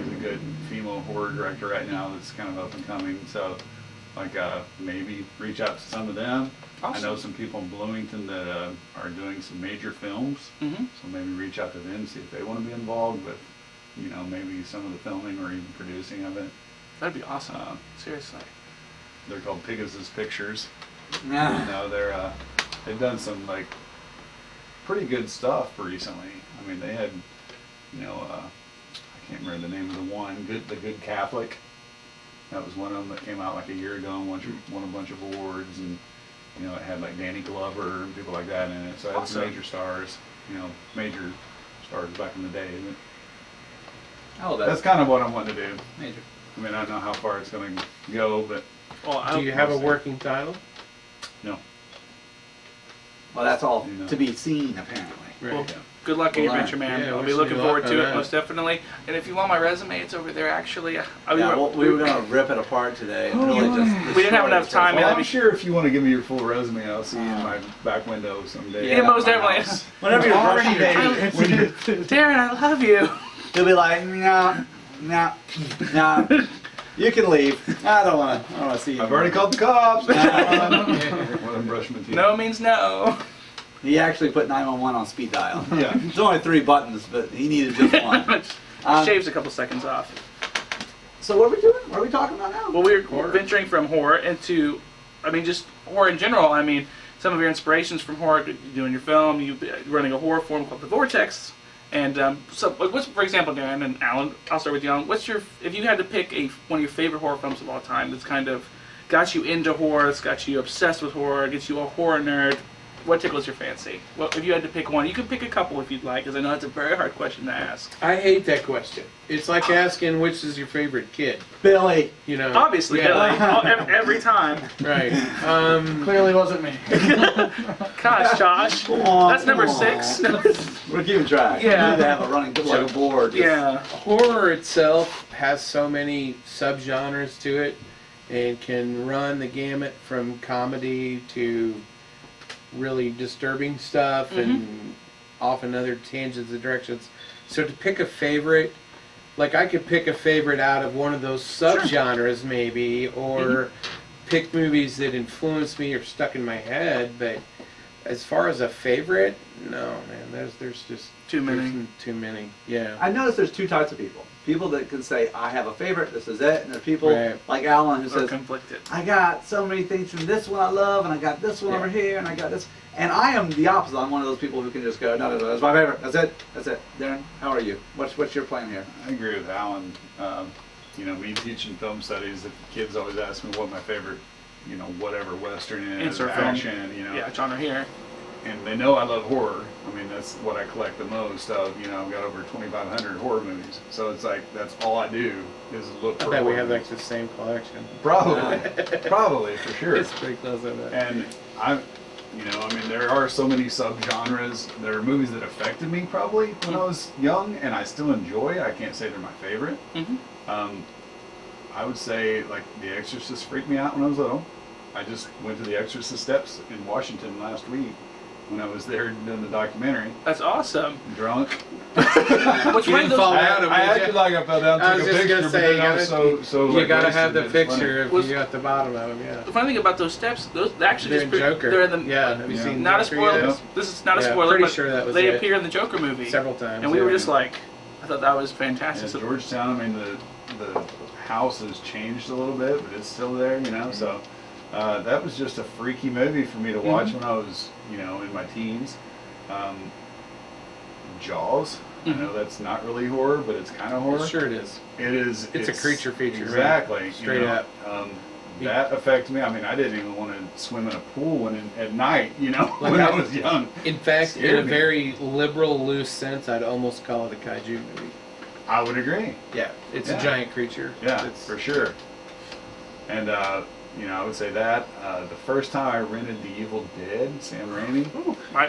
a good female horror director right now that's kind of up and coming. So, maybe reach out to some of them. Awesome. I know some people in Bloomington that are doing some major films, Mm-hmm. so maybe reach out to them, see if they want to be involved with, maybe some of the filming or even producing of it. That'd be awesome. Uh, Seriously. They're called Pegasus Pictures. Nah. They've done some pretty good stuff recently. I mean, they had, I can't remember the name of the one, The Good Catholic. That was one of them that came out like a year ago and won a bunch of awards, and it had like Danny Glover and people like that in it. So it had some Awesome. major stars, major stars back in the day. But Oh, that's kind of what I'm wanting to do. major. I mean, I don't know how far it's going to go, but Well, Do you have a Mostly. working title? no. Well, that's all You know. to be seen, apparently. Well, good luck in your Well, venture, man. yeah, I'll wish be you looking luck forward on to it, that. most definitely. And if you want my resume, it's over there, actually. We were going to rip it apart today. And really just We didn't have enough time, Well, man. I'm sure if you want to give me your full resume, I'll see you in my back window someday. Yeah, most at my definitely. house. Whenever you're Already rushing there. to, Darren, I love you. he'll be like, no. You can leave. I don't want to see you. I've already called the cops. Let them brush my teeth. No means no. He actually put 911 on speed dial. Yeah. It's only 3 buttons, but he needed just one. Shaves a couple seconds off. So what are we doing? What are we talking about now? Well, we're Horror. venturing from horror into, just horror in general. Some of your inspirations from horror, doing your film, you running a horror forum called The Vortex, And so, like, what's, for example, Darren and Alan, I'll start with you. Alan. What's your, if you had to pick one of your favorite horror films of all time that's kind of got you into horror, it's got you obsessed with horror, gets you a horror nerd, what tickles your fancy? Well, if you had to pick one, you can pick a couple if you'd like, because I know that's a very hard question to ask. I hate that question. It's like asking which is your favorite kid. Billy. You know. Obviously, Yeah. Billy, every time. Right. Clearly wasn't me. Gosh, Josh, that's number 6. We're keeping track. Yeah. We need to have a running like a board. Yeah. Horror itself has so many subgenres to it, and can run the gamut from comedy to really disturbing stuff, and often other tangents and directions. So to pick a favorite, like I could pick a favorite out of one of those subgenres maybe, or pick movies that influenced me or stuck in my head, but as far as a favorite, no, man, there's just Too many. there's too many. Yeah. I noticed there's two types of people. People that can say, I have a favorite, this is it, and there's people Right. like Alan who Or says, conflicted. I got so many things from this one I love, and I got this one over here, and I got this. And I am the opposite. I'm one of those people who can just go, no, that's my favorite. That's it. That's it. Darren, how are you? What's your plan here? I agree with Alan. You know, me teaching film studies, the kids always ask me what my favorite, you know, whatever Western is, Insert film. action, you know. Yeah, genre here. And they know I love horror. I mean, that's what I collect the most of. You know, I've got over 2,500 horror movies. So it's like, that's all I do is look I for bet we horror have like movies. the same collection. Probably, for sure. It's pretty close to that. And you know, I mean, there are so many subgenres. There are movies that affected me probably when I was young, and I still enjoy. I can't say they're my favorite. I would say, like, The Exorcist freaked me out when I was little. I just went to the Exorcist steps in Washington last week when I was there doing the documentary. That's awesome. Drunk. Which You one didn't of fall those? down. I acted like I fell down, I took was a just picture, gonna but say, then I was so you like, gotta wasted, have the it's funny. picture if Was- you got the bottom of them, yeah. The funny thing about those steps, those they actually They're in just Joker. they're in the Yeah, have you Yeah. seen not a Joker spoiler. yet? This is not a Yeah, spoiler, pretty but sure that was they it. appear in the Joker movie Several times. and we were yeah. just like, I thought that was fantastic. Yeah, So- Georgetown, I mean, the house has changed a little bit, but it's still there, you know, so that was just a freaky movie for me to watch when I was, you know, in my teens. Jaws, I know that's not really horror, but it's kind of horror. Sure it is. It is. It's a creature feature, right? Exactly. Straight you know, up. That affected me. I mean, I didn't even want to swim in a pool at night, you know, Like when I I- was young. In fact, in a Scared me. very liberal, loose sense, I'd almost call it a kaiju movie. I would agree. Yeah, it's Yeah. a giant creature. Yeah, It's, for sure. And you know, I would say that the first time I rented The Evil Dead, Sam Raimi,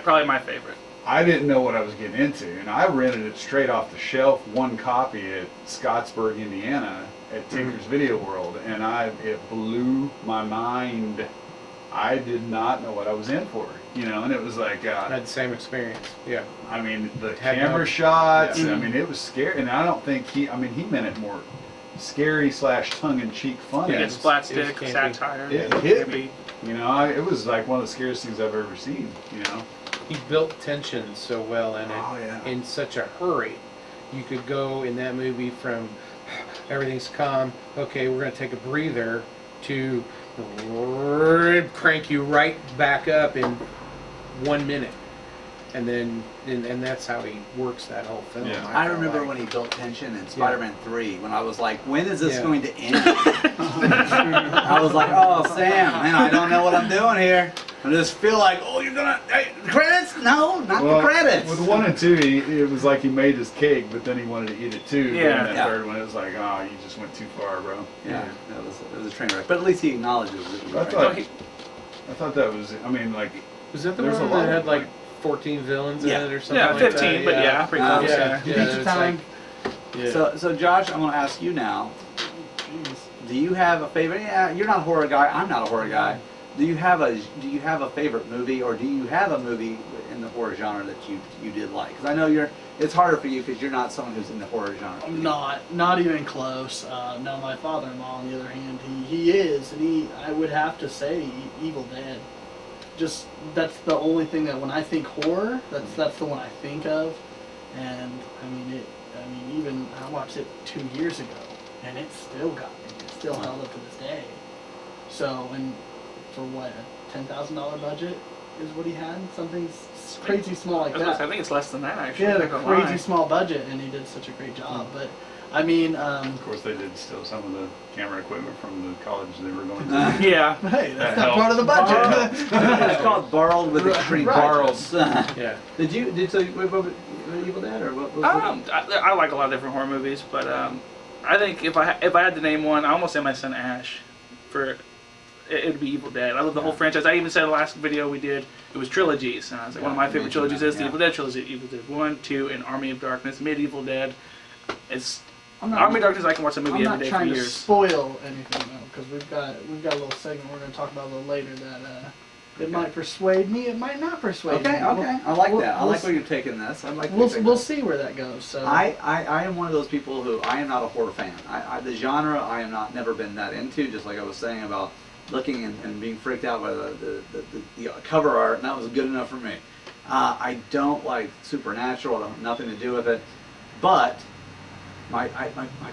probably my favorite. I didn't know what I was getting into, and I rented it straight off the shelf, one copy at Scottsburg, Indiana, at Tinker's Video World, and it blew my mind. I did not know what I was in for, you know, and it was like, I had the same experience. Yeah. I mean, the Had camera no- shots. Yeah. I mean, it was scary, and I don't think he meant it more scary / tongue-in-cheek funny. You Yeah, get splat it was stick, campy. satire. It hit me. You know, it was like one of the scariest things I've ever seen. You know. He built tension so well in it, Oh, yeah. in such a hurry. You could go in that movie from everything's calm, okay, we're going to take a breather, to crank you right back up in 1 minute. And then, and that's how he works that whole film. Yeah. I feel remember like. when he built tension in Spider-Man 3, when I was like, when is this Yeah. going to end? I was like, oh, Sam, man, I don't know what I'm doing here. I just feel like, oh, you're gonna, hey, credits? No, not the credits. With 1 and 2, it was like he made his cake, but then he wanted to eat it too. Yeah. But in that Yeah. third one, it was like, oh, you just went too far, bro. Yeah, it was a train wreck. But at least he acknowledges it. I thought that was. I mean, like, Was that the There's one a lot that of, had like like- 14 villains Yeah. in it or something Yeah, like 15, that? but yeah, pretty close. Yeah, You yeah, beat your it's time. like- yeah. So Josh, I'm gonna ask you now. Do you have a favorite? Yeah, you're not a horror guy. I'm not a horror guy. Do you have a favorite movie, or do you have a movie in the horror genre that you did like? Because I know it's harder for you because you're not someone who's in the horror genre. I'm not even close. Now my father-in-law, on the other hand, he is, and I would have to say Evil Dead. Just that's the only thing that when I think horror, that's the one I think of, and I mean even I watched it 2 years ago, and it still got me. It still held up to this day. So and for what, a $10,000 budget, is what he had. Something crazy small like that. I think it's less than that He actually. had a not gonna crazy lie. small budget, and he did such a great job. But I mean, Of course, they did steal some of the camera equipment from the college they were going to. Yeah. hey, that's That not part of the budget. It's called borrowed with extreme Right. charges. Yeah. Did Evil Dead or what was I like a lot of different horror movies, but I think if I had to name one, I almost say my son Ash. It'd be Evil Dead. I love the whole franchise. I even said the last video we did, it was trilogies, and I was like, one of my favorite trilogies is the Evil Dead trilogy. Evil Dead 1, 2, and Army of Darkness. Medieval Dead. Army of Darkness. I can watch that movie I'm every not day for trying to years. spoil anything though, because we've got a little segment we're going to talk about a little later that it might persuade me, it might not persuade me. Okay. I like that. I we'll like where you're taking this. I like. We'll see where that goes. So I am one of those people who I am not a horror fan. The genre I am not never been that into. Just like I was saying about looking and being freaked out by the cover art, and that was good enough for me. I don't like supernatural. I don't have nothing to do with it. But my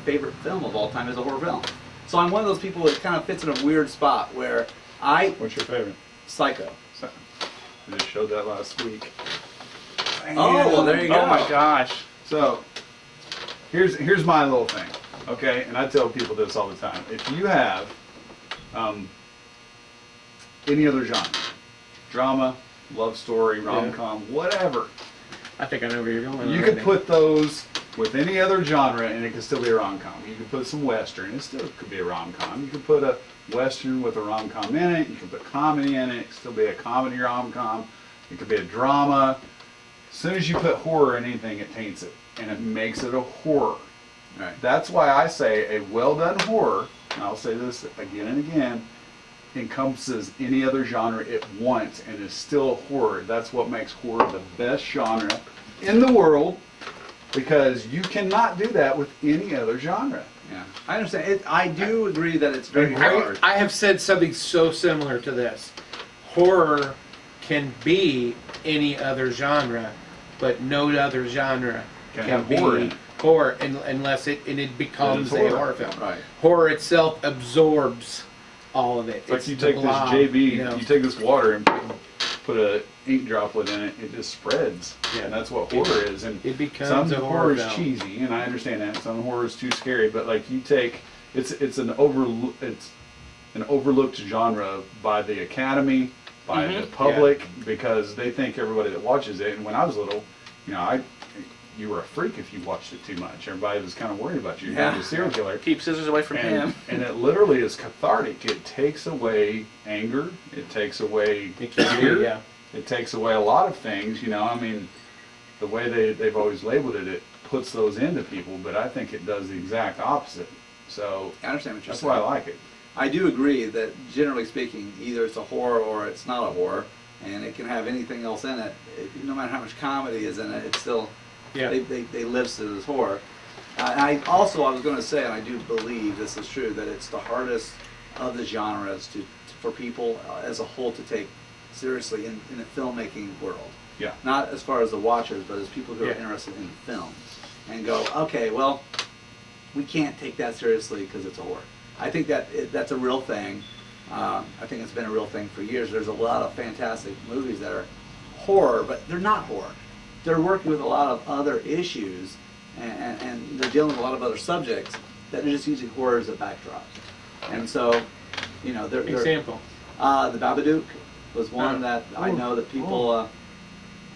favorite film of all time is a horror film. So I'm one of those people that kind of fits in a weird spot where What's your favorite? Psycho. I just showed that last week. Oh, well, there you go. Oh my gosh. So, here's my little thing, okay? And I tell people this all the time. If you have any other genre, drama, love story, rom-com, whatever, I think I know where you're going. you could put those with any other genre and it could still be a rom-com. You could put some western, it still could be a rom-com. You could put a western with a rom-com in it. You could put comedy in it. It could still be a comedy rom-com. It could be a drama. As soon as you put horror in anything, it taints it and it makes it a horror. Right. That's why I say a well-done horror, and I'll say this again and again, encompasses any other genre it wants and is still horror. That's what makes horror the best genre in the world, because you cannot do that with any other genre. Yeah, I understand. I do agree that it's very hard. I have said something so similar to this. Horror can be any other genre, but no other genre Can can have be horror in it. horror unless it becomes It is a horror. horror film. Right. Horror itself absorbs all of it. It's like you the take blob, this JB, you know. you take this water and put a ink droplet in it, it just spreads. Yeah. And that's what horror is. And It becomes some a horror horror is film. cheesy, and I understand that. Some horror is too scary, but like you take, it's an overlooked genre by the Academy, by the public, because they think everybody that watches it. And when I was little, you know, you were a freak if you watched it too much. Everybody was kind of worried about you. Yeah. You're a serial killer. Keep scissors away from him. And it literally is cathartic. It takes away anger. It takes away It can be, fear. yeah. It takes away a lot of things. You know, I mean, the way they've always labeled it, it puts those into people. But I think it does the exact opposite. So I understand what you're that's saying. why I like it. I do agree that generally speaking, either it's a horror or it's not a horror, and it can have anything else in it. No matter how much comedy is in it, it's still they live as horror. I was going to say, and I do believe this is true, that it's the hardest of the genres for people as a whole to take seriously in the filmmaking world. Yeah. Not as far as the watchers, but as people who are Yeah. interested in films and go, okay, well, we can't take that seriously because it's a horror. I think that's a real thing. I think it's been a real thing for years. There's a lot of fantastic movies that are horror, but they're not horror. They're working with a lot of other issues, and they're dealing with a lot of other subjects that are just using horror as a backdrop. And so, you know, they're Example. The Babadook was one that I know that people, I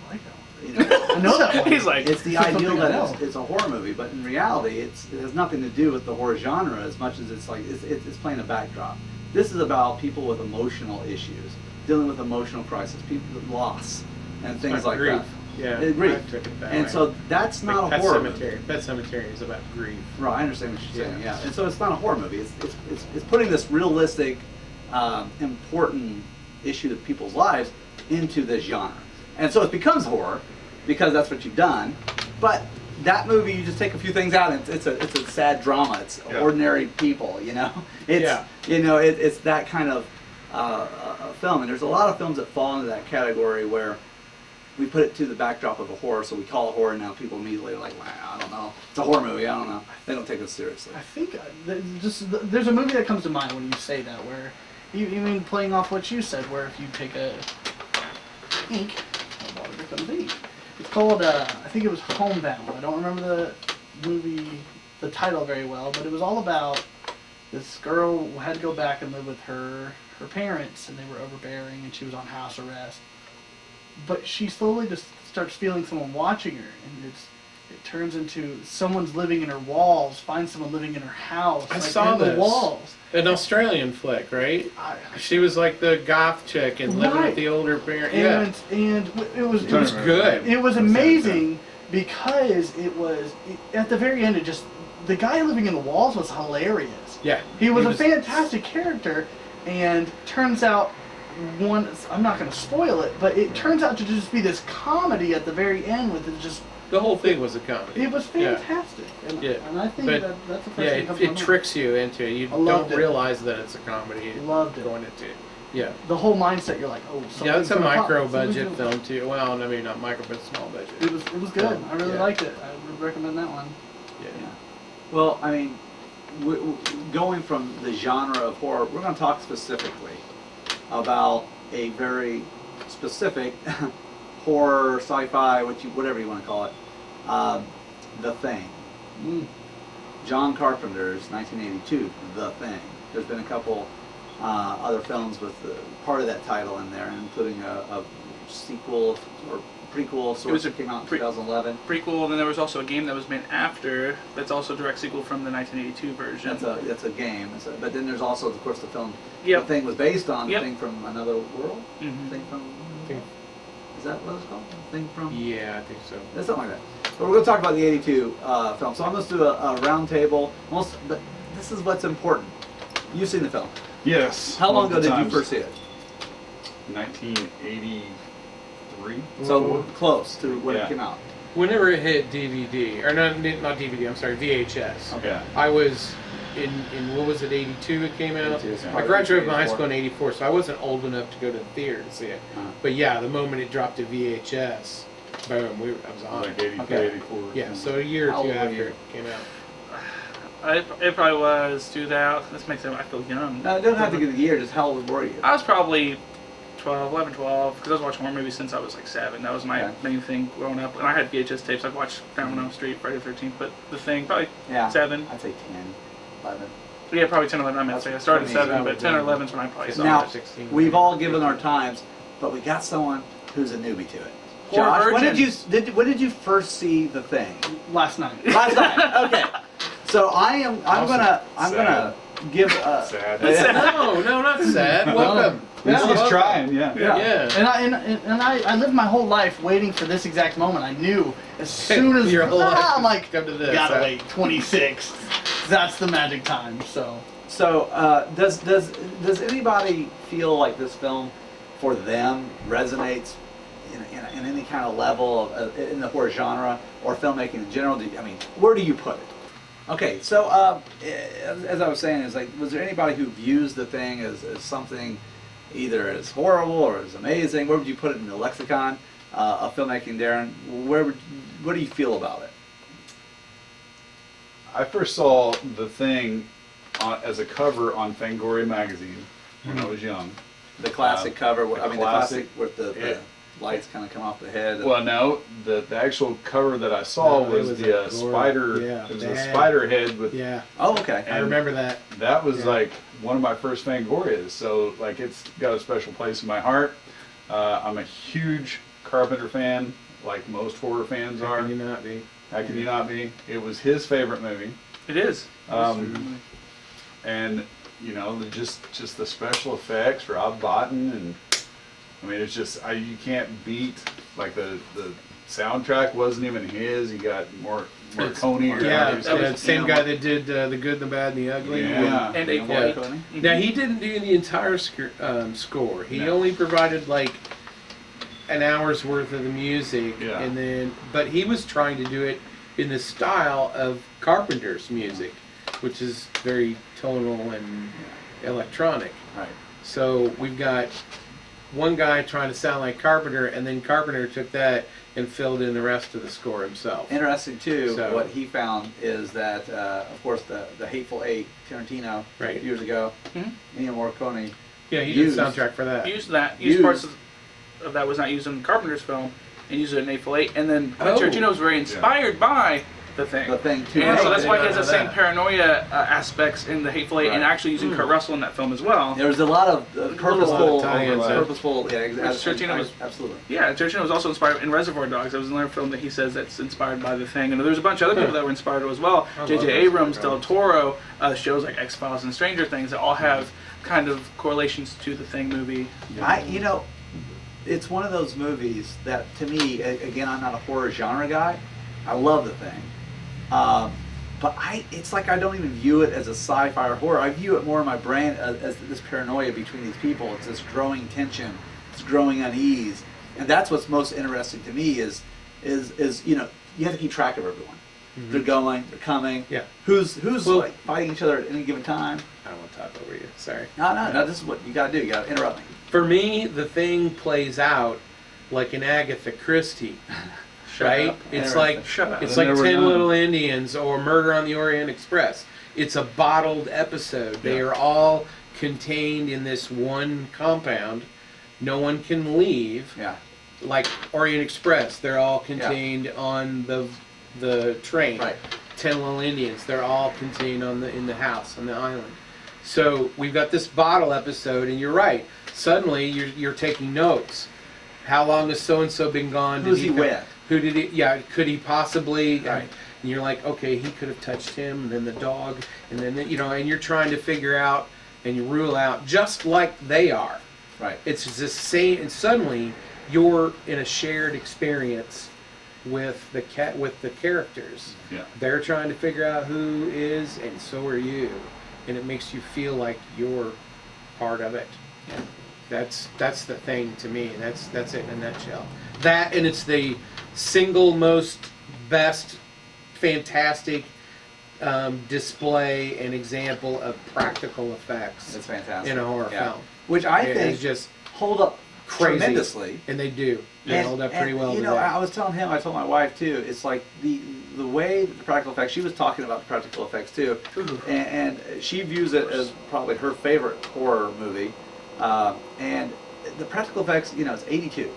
like that one. you know, I know that one. He's like, it's the Something ideal I that know. it's a horror movie, but in reality, it has nothing to do with the horror genre as much as it's like it's playing a backdrop. This is about people with emotional issues, dealing with emotional crisis, people with loss, and things like grief. that. Yeah, Grief. I took it that And way. so that's Like not a Pet horror Cemetery. movie. Pet Cemetery is about grief. Right, I understand what you're saying. Yeah. Yeah, and so it's not a horror movie. It's putting this realistic, important issue to people's lives into this genre, and so it becomes horror because that's what you've done. But that movie, you just take a few things out, and it's a sad drama. It's ordinary people, you know. It's that kind of film, and there's a lot of films that fall into that category where we put it to the backdrop of a horror, so we call it horror. Now people immediately are like, well, I don't know, it's a horror movie. I don't know. They don't take it seriously. I think there's a movie that comes to mind when you say that, where even playing off what you said, where if you take think, what is it going to be? It's called, I think it was Homebound. I don't remember the movie, the title very well, but it was all about this girl who had to go back and live with her parents, and they were overbearing, and she was on house arrest. But she slowly just starts feeling someone watching her, and it turns into someone's living in her walls, finds someone living in her house. I like saw in the this. walls. An Australian flick, right? I- She was like the goth chick and living Right. with the older parent. Yeah, And it was it was good. It was amazing because at the very end, the guy living in the walls was hilarious. Yeah, He was a fantastic character, and turns out I'm not going to spoil it, but it turns out to just be this comedy at the very end with it just. The whole thing was a comedy. It was fantastic, Yeah. and I think But, that's the first Yeah, thing that it, comes to it my tricks you into it. You I loved don't it. realize that it's a comedy. Loved it. Going into it. Yeah. mind. The whole mindset, you're like, oh, Yeah, it's a something's gonna pop, micro something's budget gonna- film too. Well, I mean, not micro, but small budget. It was good. I really Yeah. liked it. I would recommend that one. Yeah. Well, I mean, going from the genre of horror, we're going to talk specifically about a very specific horror, sci-fi, whatever you want to call it, The Thing. John Carpenter's 1982, The Thing. There's been a couple other films with part of that title in there, including a sequel or prequel of sorts that came out in 2011. Prequel, and then there was also a game that was made after that's also a direct sequel from the 1982 version. That's a game. But then there's also, of course, the film. Yep. The Thing was based on Yep. The Thing from Another World. Mhm. Thing from. Thing- Is that what it's called? Thing from. Yeah, I think so. That's something like that. But we're going to talk about the 82 film. So I'm going to do a round table. But this is what's important. You've seen the film. Yes. How long ago multiple did you times. first see it? 1983. So close to when Yeah. it came out. Whenever it hit DVD, or not DVD, I'm sorry, VHS. Okay. Yeah. I was in what was it, 82 it came out? 82, so I probably graduated from high 84. school in 84, so I wasn't old enough to go to the theater to see it. Uh-huh. But yeah, the moment it dropped to VHS, boom, I was on Like it. 83, Okay. 84. Yeah, so a year How or two old were after you? it came out. It probably was 2000. This makes it. I feel young. No, it doesn't have to get the year. Just how old were you? I was probably 11, 12, because I was watching horror movies since I was like 7. That was my Okay. main thing growing up. And I had VHS tapes. I'd watch Down on Elm Street, Friday the 13th, but The Thing, probably Yeah. 7. I'd say 10, 11. Yeah, probably 10, 11. I meant to say I started at That's 7, but 10 or done. 11 is when I probably saw Now, it. 16. we've all given our times, but we got someone who's a newbie to it. Horror Josh, when virgin. when did you first see The Thing? Last night. Last night. Okay. So I'm Awesome. gonna give Sad. No, not sad. Welcome. He's Welcome. trying, yeah. Yeah. And I lived my whole life waiting for this exact moment. I knew as soon as Your whole life I'm like, come to this, gotta huh? wait 26. That's the magic time. So So does anybody feel like this film for them resonates in any kind of level of in the horror genre or filmmaking in general? Where do you put it? Okay, so as I was saying, is like, was there anybody who views The Thing as something either as horrible or as amazing? Where would you put it in the lexicon of filmmaking, Darrin? What do you feel about it? I first saw The Thing as a cover on Fangoria magazine when I was young. The classic cover, the the classic, classic with the yeah. lights kind of come off the head. Well, no, the actual cover that I saw No, it was was the a gore- spider. yeah, it was the a head. spider head with. Yeah, Oh, okay. I remember that. That was Yeah. like one of my first Fangorias, so like it's got a special place in my heart. I'm a huge Carpenter fan, like most horror fans How are. can you not be? How can you not be? It was his favorite movie, It is. and you know just the special effects, Rob Bottin, and I mean it's just you can't beat like the soundtrack wasn't even his. He got Marconi. or Yeah, however you say the it. same guy that did The Good, the Bad, and the Ugly. Yeah. And a Yeah. point. Now he didn't do the entire score. He only provided like an hour's worth of the music, Yeah. and then but he was trying to do it in the style of Carpenter's music, which is very tonal and electronic. Right. So we've got one guy trying to sound like Carpenter, and then Carpenter took that and filled in the rest of the score himself. Interesting too. So- What he found is that, of course, the Hateful Eight, Tarantino, Right. years ago, Mhm. Ennio Morricone. Yeah, he Used. did the soundtrack for that. Use that. Used. Use parts of that was not used in Carpenter's film and used it in Hateful Eight. And then Oh. Tarantino was very inspired by The Thing. The Thing too. And so that's I why he didn't has the know same that. paranoia aspects in the Hateful Eight, and Right. actually using Kurt Russell in that film as well. There was a lot of purposeful, tie-ins there. purposeful. Yeah, Tarantino was- absolutely. Yeah, Tarantino was also inspired in Reservoir Dogs. That was another film that he says that's inspired by The Thing. And there's a bunch of other people that were inspired as well. I love J.J. Reservoir Abrams, Del Dogs. Toro, Shows like X-Files and Stranger Things that all have kind of correlations to The Thing movie. It's one of those movies that, to me, again, I'm not a horror genre guy. I love The Thing, but it's like I don't even view it as a sci-fi or horror. I view it more in my brain as this paranoia between these people. It's this growing tension, this growing unease, and that's what's most interesting to me. Is you have to keep track of everyone. They're going, they're coming. Yeah. Who's Well- like fighting each other at any given time? I don't want to talk over you. Sorry. No. This is what you got to do. You got to interrupt me. For me, The Thing plays out like an Agatha Christie, right? up. It's Interesting. like Shut up. it's Then like there were 10 none. Little Indians or Murder on the Orient Express. It's a bottled episode. They Yeah. are all contained in this one compound. No one can leave. Yeah. Like Orient Express, they're all contained on the train. Right. 10 Little Indians, they're all contained in the house on the island. So we've got this bottle episode, and you're right. Suddenly you're taking notes. How long has so and so been gone? Who's he come- with? Who did he? Yeah, could he possibly? Right. And you're like, okay, he could have touched him, and then the dog, and then and you're trying to figure out and you rule out just like they are. Right. It's the same, and suddenly you're in a shared experience with the characters. Yeah. They're trying to figure out who is, and so are you, and it makes you feel like you're part of it. That's the thing to me. That's it in a nutshell. That, and it's the single most best, fantastic display and example of practical effects It's fantastic. in a horror film. Which I It think is just hold up crazy. tremendously. And they do. They And- hold up and, pretty well. You to know, that. I was telling him, I told my wife too. It's like the way the practical effects. She was talking about the practical effects too, and she views it as probably her favorite horror movie. And the practical effects, it's '82,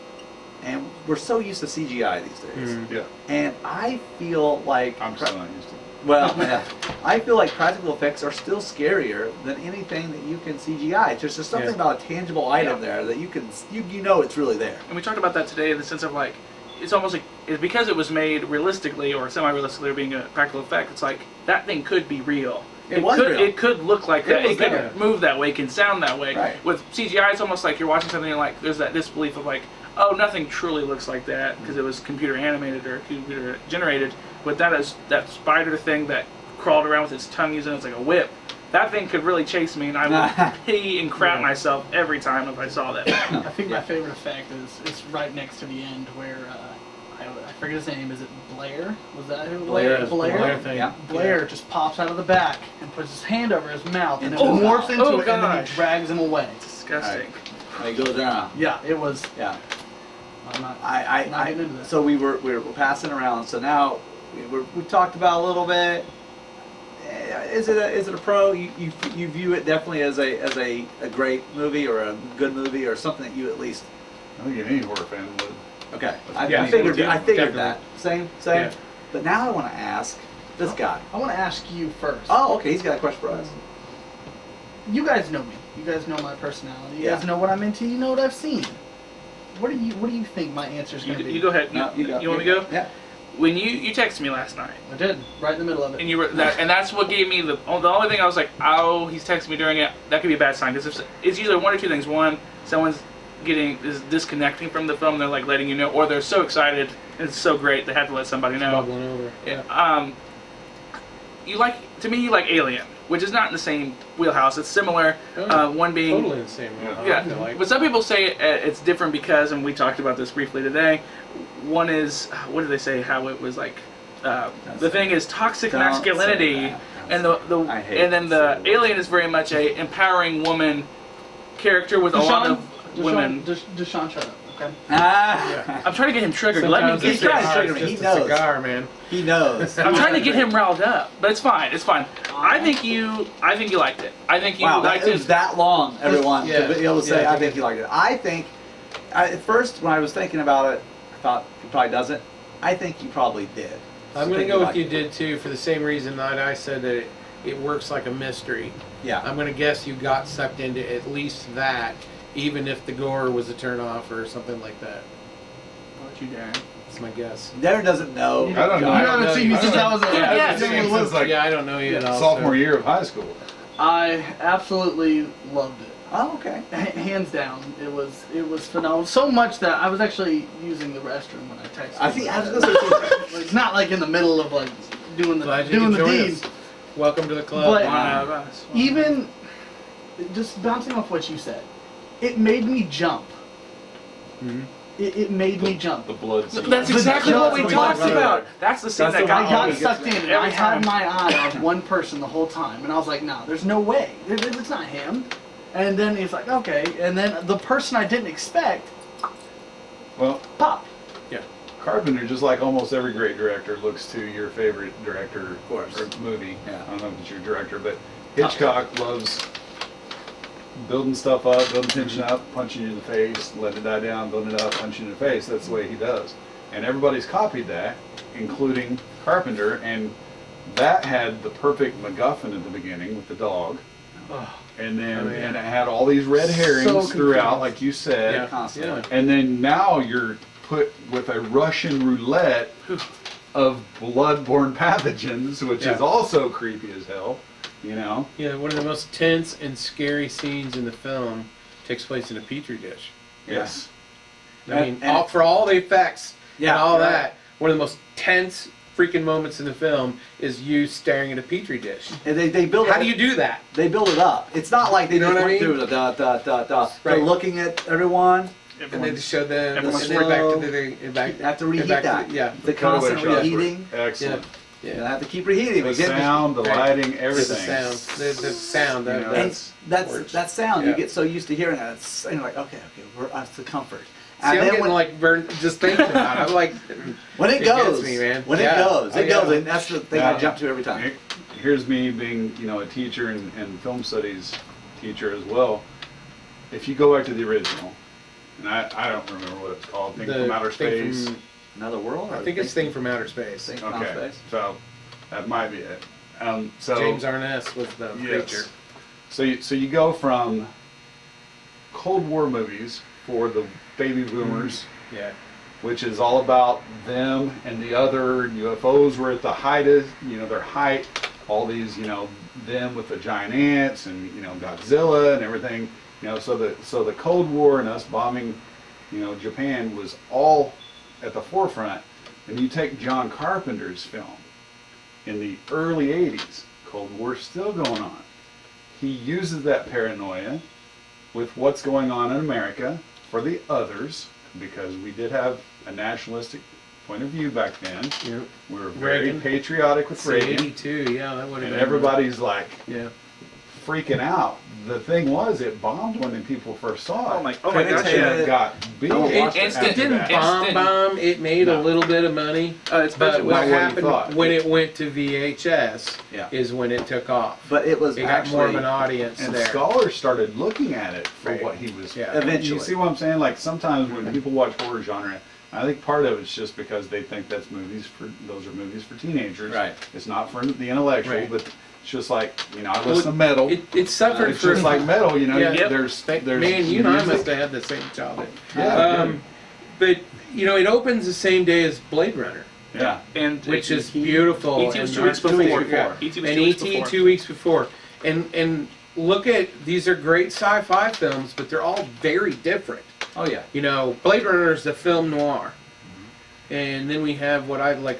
and we're so used to CGI these days. Mhm. Yeah. And I feel like I'm still not used to it. well, yeah. I feel like practical effects are still scarier than anything that you can CGI. There's just something Yeah. about a tangible item there that you can, you know it's really there. And we talked about that today in the sense of like, it's almost like, it's because it was made realistically or semi-realistically or being a practical effect, it's like, that thing could be real. It was could, real. It could look like that. was It could there. move that way. It can sound that way. Right. With CGI, it's almost like you're watching something and like, there's that disbelief of like, oh, nothing truly looks like that because it was computer animated or computer generated. But that spider thing that crawled around with its tongue using it as like a whip, that thing could really chase me, and I would pee and crap myself every time if I saw that. I think my favorite effect is right next to the end where I forget his name. Is it Blair? Was that who? Blair. Blair thing. Yeah. Blair just pops out of the back and puts his hand over his mouth and then Oh, morphs into oh, it and then gosh. he drags him away. Disgusting. He goes down. Yeah, it was. Yeah. I'm not. I Not getting into that. so we were passing around. So now we talked about a little bit. Is it a pro? You view it definitely as a great movie or a good movie or something that you at least. I think any horror fan would. Okay. Yeah, I figured definitely. that. Same. Yeah. But now I want to ask this guy. I want to ask you first. Oh, okay. He's got a question for us. You guys know me. You guys know my personality. You Yeah. guys know what I'm into. You know what I've seen. What do you think my answer's You, gonna be? you go ahead. No, You want me to go? Yeah. When you texted me last night, I did right in the middle of it. and you were that, and that's what gave me the only thing I was like, oh, he's texting me during it. That could be a bad sign because it's either one or two things. One, someone's is disconnecting from the film. They're like letting you know, or they're so excited. It's so great they have to let somebody know. Bubbling over. Yeah. You like Alien, which is not in the same wheelhouse. It's similar. Oh, One being Totally the same. yeah, I feel like. but some people say it's different because, and we talked about this briefly today. One is what did they say? How it was like the thing is toxic Don't masculinity, say that. and I hate and then the saying that. alien is very much a empowering woman character with a lot of women. Deshaun, shut up. Okay. Ah. I'm trying to get him triggered. Let Sometimes me He's get trying this. to trigger me. It's He just knows. a cigar, man. He knows. I'm trying to get him riled up, but it's fine. It's fine. I think you liked it. I think you Wow, liked it was it. that long, everyone, Yeah. to be able to say, Yeah, I think you liked it. I think At first, when I was thinking about it, I thought he probably doesn't. I think he probably did. I'm going to Thinking go with about you it. did too, for the same reason that I said that it works like a mystery. Yeah. I'm going to guess you got sucked into at least that, even if the gore was a turnoff or something like that. How about you, Darren? That's my guess. Darren doesn't know. I don't know. You haven't seen me since I was a Yeah, I yeah, haven't seen him since like Yeah, I don't know you at all. sophomore so. year of high school. I absolutely loved it. Oh, okay. Hands down, it was phenomenal. So much that I was actually using the restroom when I texted. I think I was gonna say. It's not like in the middle of like doing Glad the you doing could the join deed. us. Welcome to the club. But- Wow. Even just bouncing off what you said, it made me jump. Mhm. It made me jump. The blood scene. That's exactly what we That's talked what we about. That's the scene That's that the got one I got me. sucked in, and Every I had time. my eye on one person the whole time, and I was like, "No, there's no way. It's not him." And then it's like, "Okay," and then the person I didn't expect Well, popped. Carpenter, just like almost every great director, looks to your favorite director course. or movie. Yeah. I don't know if it's your director, but Hitchcock loves building stuff up, building tension up, punching you in the face, letting it die down, building it up, punching you in the face. That's the way he does. And everybody's copied that, including Carpenter, and that had the perfect MacGuffin at the beginning with the dog. And then Oh, yeah. and it had all these red herrings So throughout, confusing. like you said. Yeah. Constantly. Yeah. And then now you're put with a Russian roulette of blood-borne pathogens, which Yeah. is also creepy as hell. You know? Yeah, one of the most tense and scary scenes in the film takes place in a petri dish. Yes. I mean, And- for all the effects Yeah, and all right. that, one of the most tense freaking moments in the film is you staring at a petri dish. And they build How it. do you do that? They build it up. It's not like they You know just what I went mean? through the Right. They're looking at everyone. And they Everyone's- just show them everyone's and then back to slow. the back. You have to reheat back to that. the- yeah. The Cutaway constant shots were reheating. Excellent. You Yeah. have to keep reheating. The We get- sound, the Right. lighting, The everything. sound. The sound. You That, know, And that's that's words. that sound. Yeah. You get so used to hearing that. And you're like, okay, that's the comfort. See, I'm getting when, like burned just thinking about it. I'm like, when it it goes, gets me, man. when Yeah. it goes, Oh, it goes, yeah. and that's the thing Now, I jump to every time. Here's me being, a teacher and film studies teacher as well. If you go back to the original, and I don't remember what it's called, Thing from Outer thing Space. from- Another world. I think it's Thing from Outer Space. Thing from Okay, Outer Space. so that might be it. So James Arness was the yes. creature. So you go from Cold War movies for the baby boomers, Yeah. which is all about them and the other UFOs were at the height of, their height. All these, them with the giant ants and Godzilla and everything. So the Cold War and us bombing, Japan was all at the forefront. And you take John Carpenter's film in the early '80s, Cold War's still going on. He uses that paranoia with what's going on in America for the others, because we did have a nationalistic point of view back then. Yeah. We were very Reagan. patriotic with Say Reagan, 82, yeah, that would have and been. everybody's like Yeah. freaking out. The thing was, it bombed when people first saw it. Oh my Critics gosh! hated Yeah. it. It got big. I It, watched it, it. it didn't Instant. bomb. It made a No. little bit of money. It's But basically what not what you happened thought. when it went to VHS Yeah. is when it took off. But it was It got actually more of an audience And there. scholars started looking at it for Right. what he was. Yeah. Eventually. You see what I'm saying? Like sometimes when people watch horror genre, I think part of it's just because they think those are movies for teenagers. Right. It's not for the intellectual, Right. but it's just like, I listen to metal. It suffered It's for just like metal, Yeah. Yep. there's man, you and I music. must have had the same childhood. Yeah. But it opens the same day as Blade Runner, Yeah. And which is E.T. beautiful. E.T. was and 2 weeks not too before. yeah. E.T. was And 2 weeks E.T. before. 2 weeks before. And look at, these are great sci-fi films, but they're all very different. Oh yeah. Blade Runner is the film noir. And then we have what I like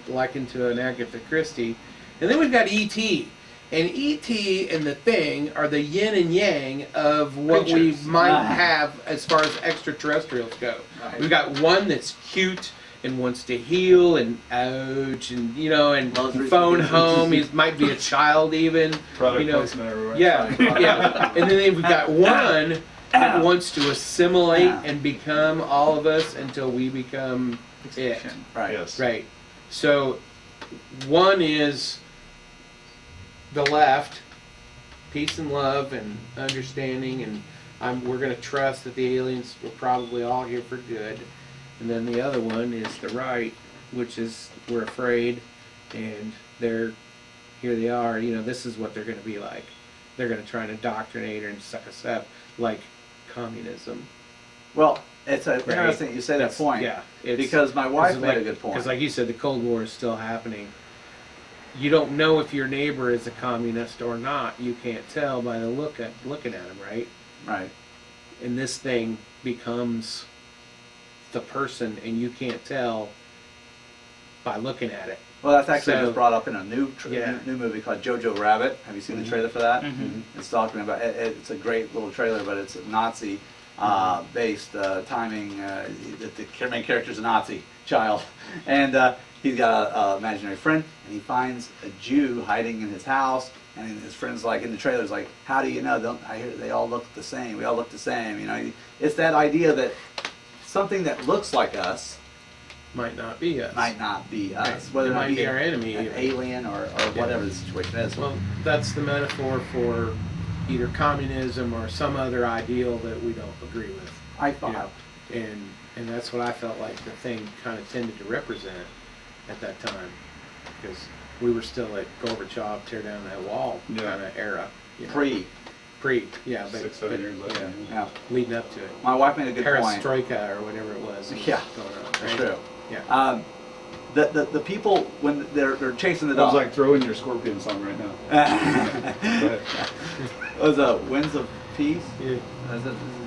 liken to an Agatha Christie. And then we've got E.T. And E.T. and The Thing are the yin and yang of what Creatures. we might Ah. have as far as extraterrestrials go. Right. We've got one that's cute and wants to heal and ouch and and Loves phone reproducing. home. He might be a child even. Product you know, placement everywhere. Yeah, yeah. And then we've got one that wants to assimilate Ow. and become all of us until we become it. Right. Yes. Right. So one is the left, peace and love and understanding and we're gonna trust that the aliens were probably all here for good. And then the other one is the right, which is we're afraid, and here they are. You know, this is what they're gonna be like. They're gonna try and indoctrinate and suck us up like communism. Well, it's interesting you say that point. Yeah, because my wife made a good point. Because like you said, the Cold War is still happening. You don't know if your neighbor is a communist or not. You can't tell by the looking at him, right? Right. And this thing becomes the person, and you can't tell by looking at it. Well, that's actually So- just brought up in a new Yeah. new movie called Jojo Rabbit. Have you seen the trailer for that? Mhm. It's talking about it's a great little trailer, but it's a Nazi based timing. The main character's a Nazi child, and he's got an imaginary friend, and he finds a Jew hiding in his house. And his friend's like in the trailer's like, how do you know? I hear they all look the same. We all look the same. You know, it's that idea that something that looks like us Might not be us. might not be us. Right. Whether It it might be our enemy an even. alien or whatever the situation is. Well, that's the metaphor for either communism or some other ideal that we don't agree with. I You thought. know, and that's what I felt like the thing kind of tended to represent at that time, because we were still at Gorbachev tear down that wall Yeah. kind of era. You know. Pre. Yeah, but 6-7 years later. Yeah. leading up to it. My wife made a good point. Perestroika or whatever it was. Yeah. Going on, That's right? true. Yeah. The people when they're chasing the That was dog. like throwing your Scorpion song right now. But was Winds of Peace? Yeah.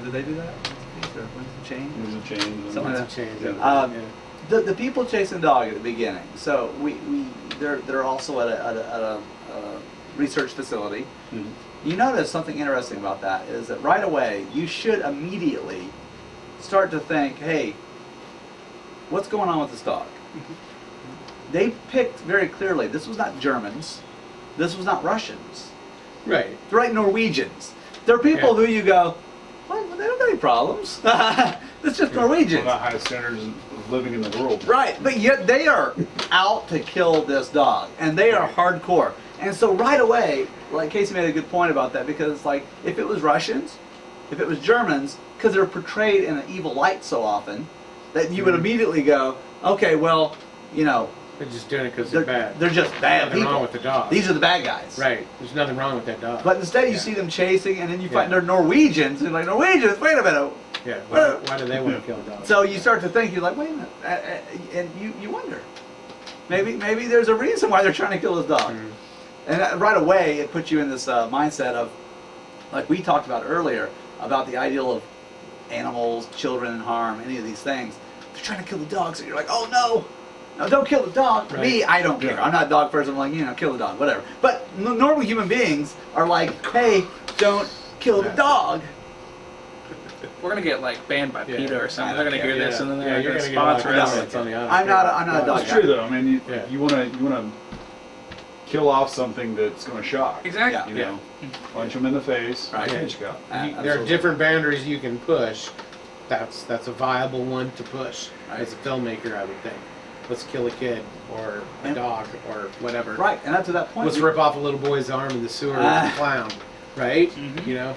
Did they do that? Peace or Winds of Change? there's a change. Something like It's a change. Yeah. Yeah. The people chasing the dog at the beginning. So they're also at a research facility. Mhm. You notice something interesting about that is that right away you should immediately start to think, hey, what's going on with this dog? They picked very clearly, this was not Germans, this was not Russians, Right. they're like Norwegians. They're people Yeah. who you go, well, they don't have any problems. It's just Norwegians. One of the highest standards of living in the world. Right, but yet they are out to kill this dog, and they are hardcore. And so right away, like Casey made a good point about that, because it's like, if it was Russians, if it was Germans, because they're portrayed in an evil light so often, that you would immediately go, okay, well, you know, They're just doing it because they're bad. they're just bad Nothing people. wrong with the dog. These are the bad guys. Right. There's nothing wrong with that dog. But instead you Yeah. see them chasing, and then you find Yeah. they're Norwegians, and you're like, Norwegians, wait a minute. Yeah. Why do they want to kill dogs? So you start to think, you're like, wait a minute, and you wonder, maybe there's a reason why they're trying to kill this dog, Mhm. and right away it puts you in this mindset of, like we talked about earlier, about the ideal of animals, children in harm, any of these things. They're trying to kill the dog, so you're like, oh no, don't kill the dog. Right. Me, I don't care. Yeah. I'm not a dog person. I'm like, kill the dog, whatever. But normal human beings are like, hey, don't kill the Yeah. dog. We're gonna get like banned by Yeah. PETA or something. I They're gonna don't hear care. this and then Yeah, they're you're gonna gonna get a lot of sponsor us. comments on the other. I'm not a dog It's guy. true though. I mean, Yeah. you want to kill off something that's going to shock. Exactly. You know, punch them in the face. Right. That's what you got. There are Absolutely. different boundaries you can push. That's a viable one to push Right. as a filmmaker, I would think. Let's kill a kid or a And- dog or whatever. Right, and up to that point, Let's rip off a little boy's arm in the sewer with a clown. Right? Mhm. You know?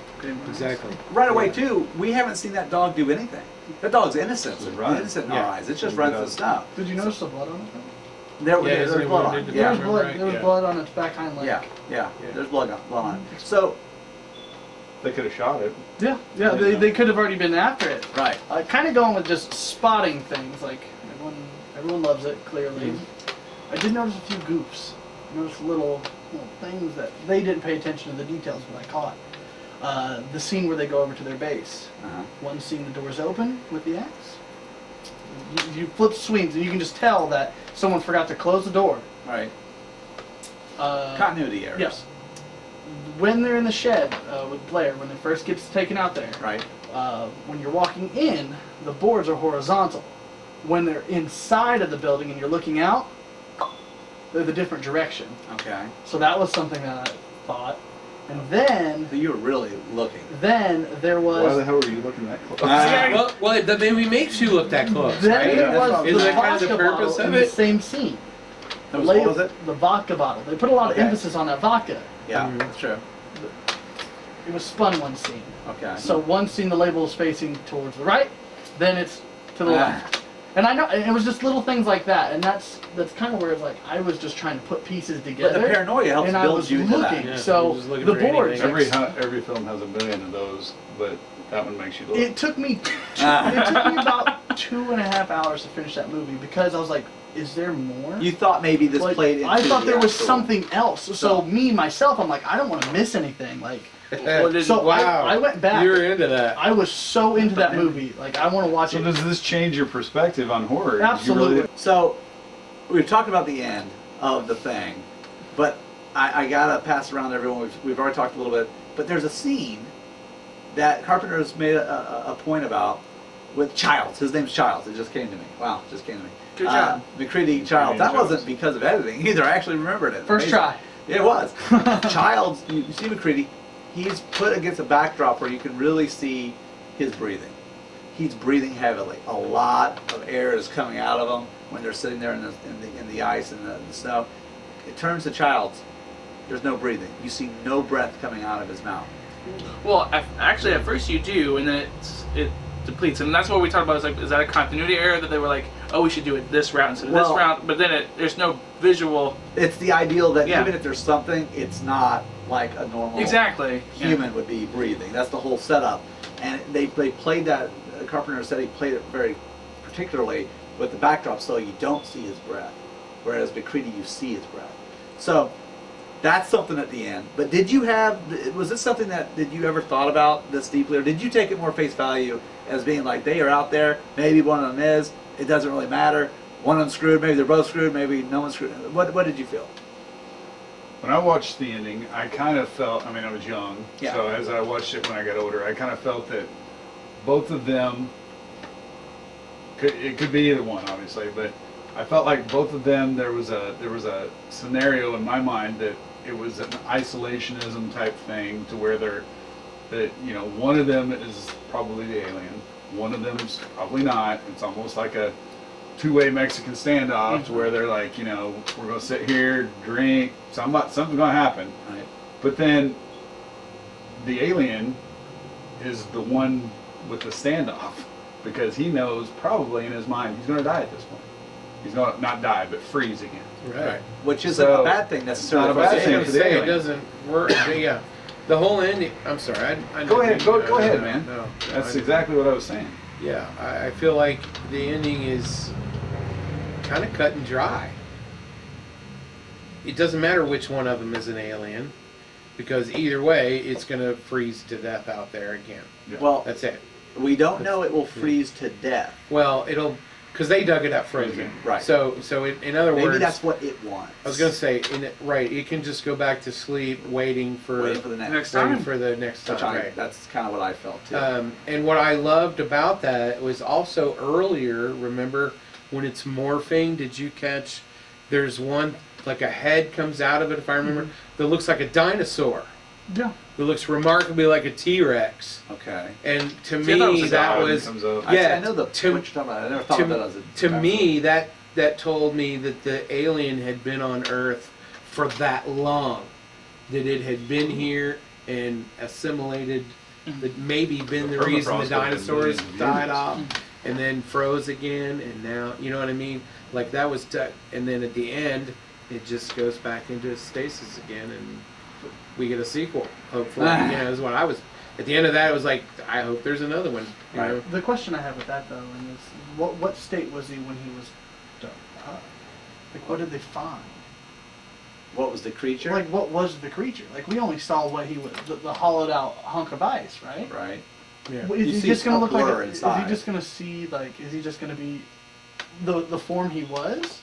Exactly. right away too, we haven't seen that dog do anything. That dog's innocent. It runs. Innocent in Yeah. our eyes. It just It runs the does. snow. Did you notice the blood on it? There's isn't it blood on wounded it. to There Yeah. was blood. right? There was Yeah. blood on its back hind leg. Yeah, yeah, Yeah. there's blood on it. So, They could have shot it. Yeah. They could have already been after it. right. Kind of going with just spotting things, like everyone loves it clearly. I did notice a few goofs. I noticed little things that they didn't pay attention to the details, but I caught. The scene where they go over to their base. Uh-huh. One scene, the door's open with the axe. You flip swings, and you can just tell that someone forgot to close the door. Right. Uh, Continuity errors. Yes. When they're in the shed with Blair, when it first gets taken out there, Right. when you're walking in, the boards are horizontal. When they're inside of the building and you're looking out, they're the different direction. Okay. So that was something that I thought. And then So you were really looking. there Why the was hell were you looking that close? Well, that maybe makes you look that close, then right? there was Yeah. the Is that kind of the vodka purpose bottle of in the it? same scene. What was it? The vodka bottle. They put a lot of Okay. emphasis on that vodka. Yeah, Mhm. that's true. it was spun one scene. Okay. So one scene the label is facing towards the right, then it's to the left. And I know and it was just little things like that, and that's kind of where it's like I was just trying to put pieces together. But the paranoia helps and I build was you into looking. that. Yeah, So you're just looking the for boards. anything. Every film has a million of those, but that one makes you look. It took me about 2.5 hours to finish that movie because I was like, is there more? You thought maybe this Like, played into I thought the there was actual- something else. So me myself, I'm like, I don't want to miss anything. Like, so Wow. I went back. You're into that. I was so into that movie. Like, I want to watch So it. does this change your perspective on horror? You Absolutely. really- So, we've talked about the end of the thing, but I gotta pass around to everyone. We've already talked a little bit, but there's a scene that Carpenter has made a point about with Childs. His name's Childs. It just came to me. Wow, it just came to me. Good job. McCready Childs. That Childs. wasn't because of editing either. I actually remembered it. First Amazing. try. Yeah, it was. Childs, you see McCready, he's put against a backdrop where you can really see his breathing. He's breathing heavily. A lot of air is coming out of him when they're sitting there in the ice and the snow. It turns to Childs. There's no breathing. You see no breath coming out of his mouth. Well, actually, at first you do, and then it depletes, and that's what we talked about. Is that a continuity error that they were like, oh, we should do it this route instead of this Well- route? But then there's no visual. It's the ideal that Yeah. even if there's something, it's not like a normal Exactly. Yeah. human would be breathing. That's the whole setup. And they played that, Carpenter said he played it very particularly with the backdrop so you don't see his breath. Whereas McCready, you see his breath. So that's something at the end. But was this something did you ever thought about this deeply? Or did you take it more face value as being like, they are out there, maybe one of them is, it doesn't really matter. One of them's screwed, maybe they're both screwed, maybe no one's screwed. What did you feel? When I watched the ending, I kind of felt, I mean, I was young, Yeah. so as I watched it when I got older, I kind of felt that both of them, it could be either one, obviously, but I felt like both of them, there was a scenario in my mind that it was an isolationism type thing to where one of them is probably the alien, one of them's probably not. It's almost like a two-way Mexican standoff to where they're like, we're gonna sit here, drink, something's gonna happen. Right. But then the alien is the one with the standoff because he knows probably in his mind he's gonna die at this point. He's gonna not die, but freeze again. Right. Which isn't So, a bad thing necessarily. not a for bad us. thing. I was for gonna the say it alien. doesn't work. But yeah, the whole ending. I'm sorry. I Go ahead, didn't- go ahead, man. No, That's I- exactly what I was saying. Yeah, I feel like the ending is kind of cut and dry. It doesn't matter which one of them is an alien, because either way, it's gonna freeze to death out there again. Well, That's it. we don't know it will freeze to death. Well, it'll because they dug it up frozen. Right. So in other Maybe words, that's what it wants. I was gonna say, it can just go back to sleep, waiting for Waiting for the next. Next waiting time. for the next Which time. Right. that's kind of what I felt too. And what I loved about that was also earlier, remember when it's morphing, did you catch there's one, like a head comes out of it, if I remember, that looks like a dinosaur. Yeah. It looks remarkably like a T-Rex. Okay. And to See, I thought it me, was a that Dog was, comes up. Yeah, I know what to- you're talking about. I never thought of that as a. to me, that told me that the alien had been on Earth for that long. That it had been here and assimilated, that maybe been the reason the permafrost had been dinosaurs millions of died years. off and then froze again, and now, you know what I mean? Like that was, and then at the end, it just goes back into stasis again, and we get a sequel, hopefully. Is what I was, at the end of that, it was like, I hope there's another one, you Right. know? The question I have with that though, and is what state was he when he was done? Like what did they find? What was the creature? Like what was the creature? Like we only saw what he was, the hollowed out hunk of ice, right? Right. Yeah. Well, You Is he see just gonna a look like? blur Is inside. he just gonna see like? Is he just gonna be the form he was,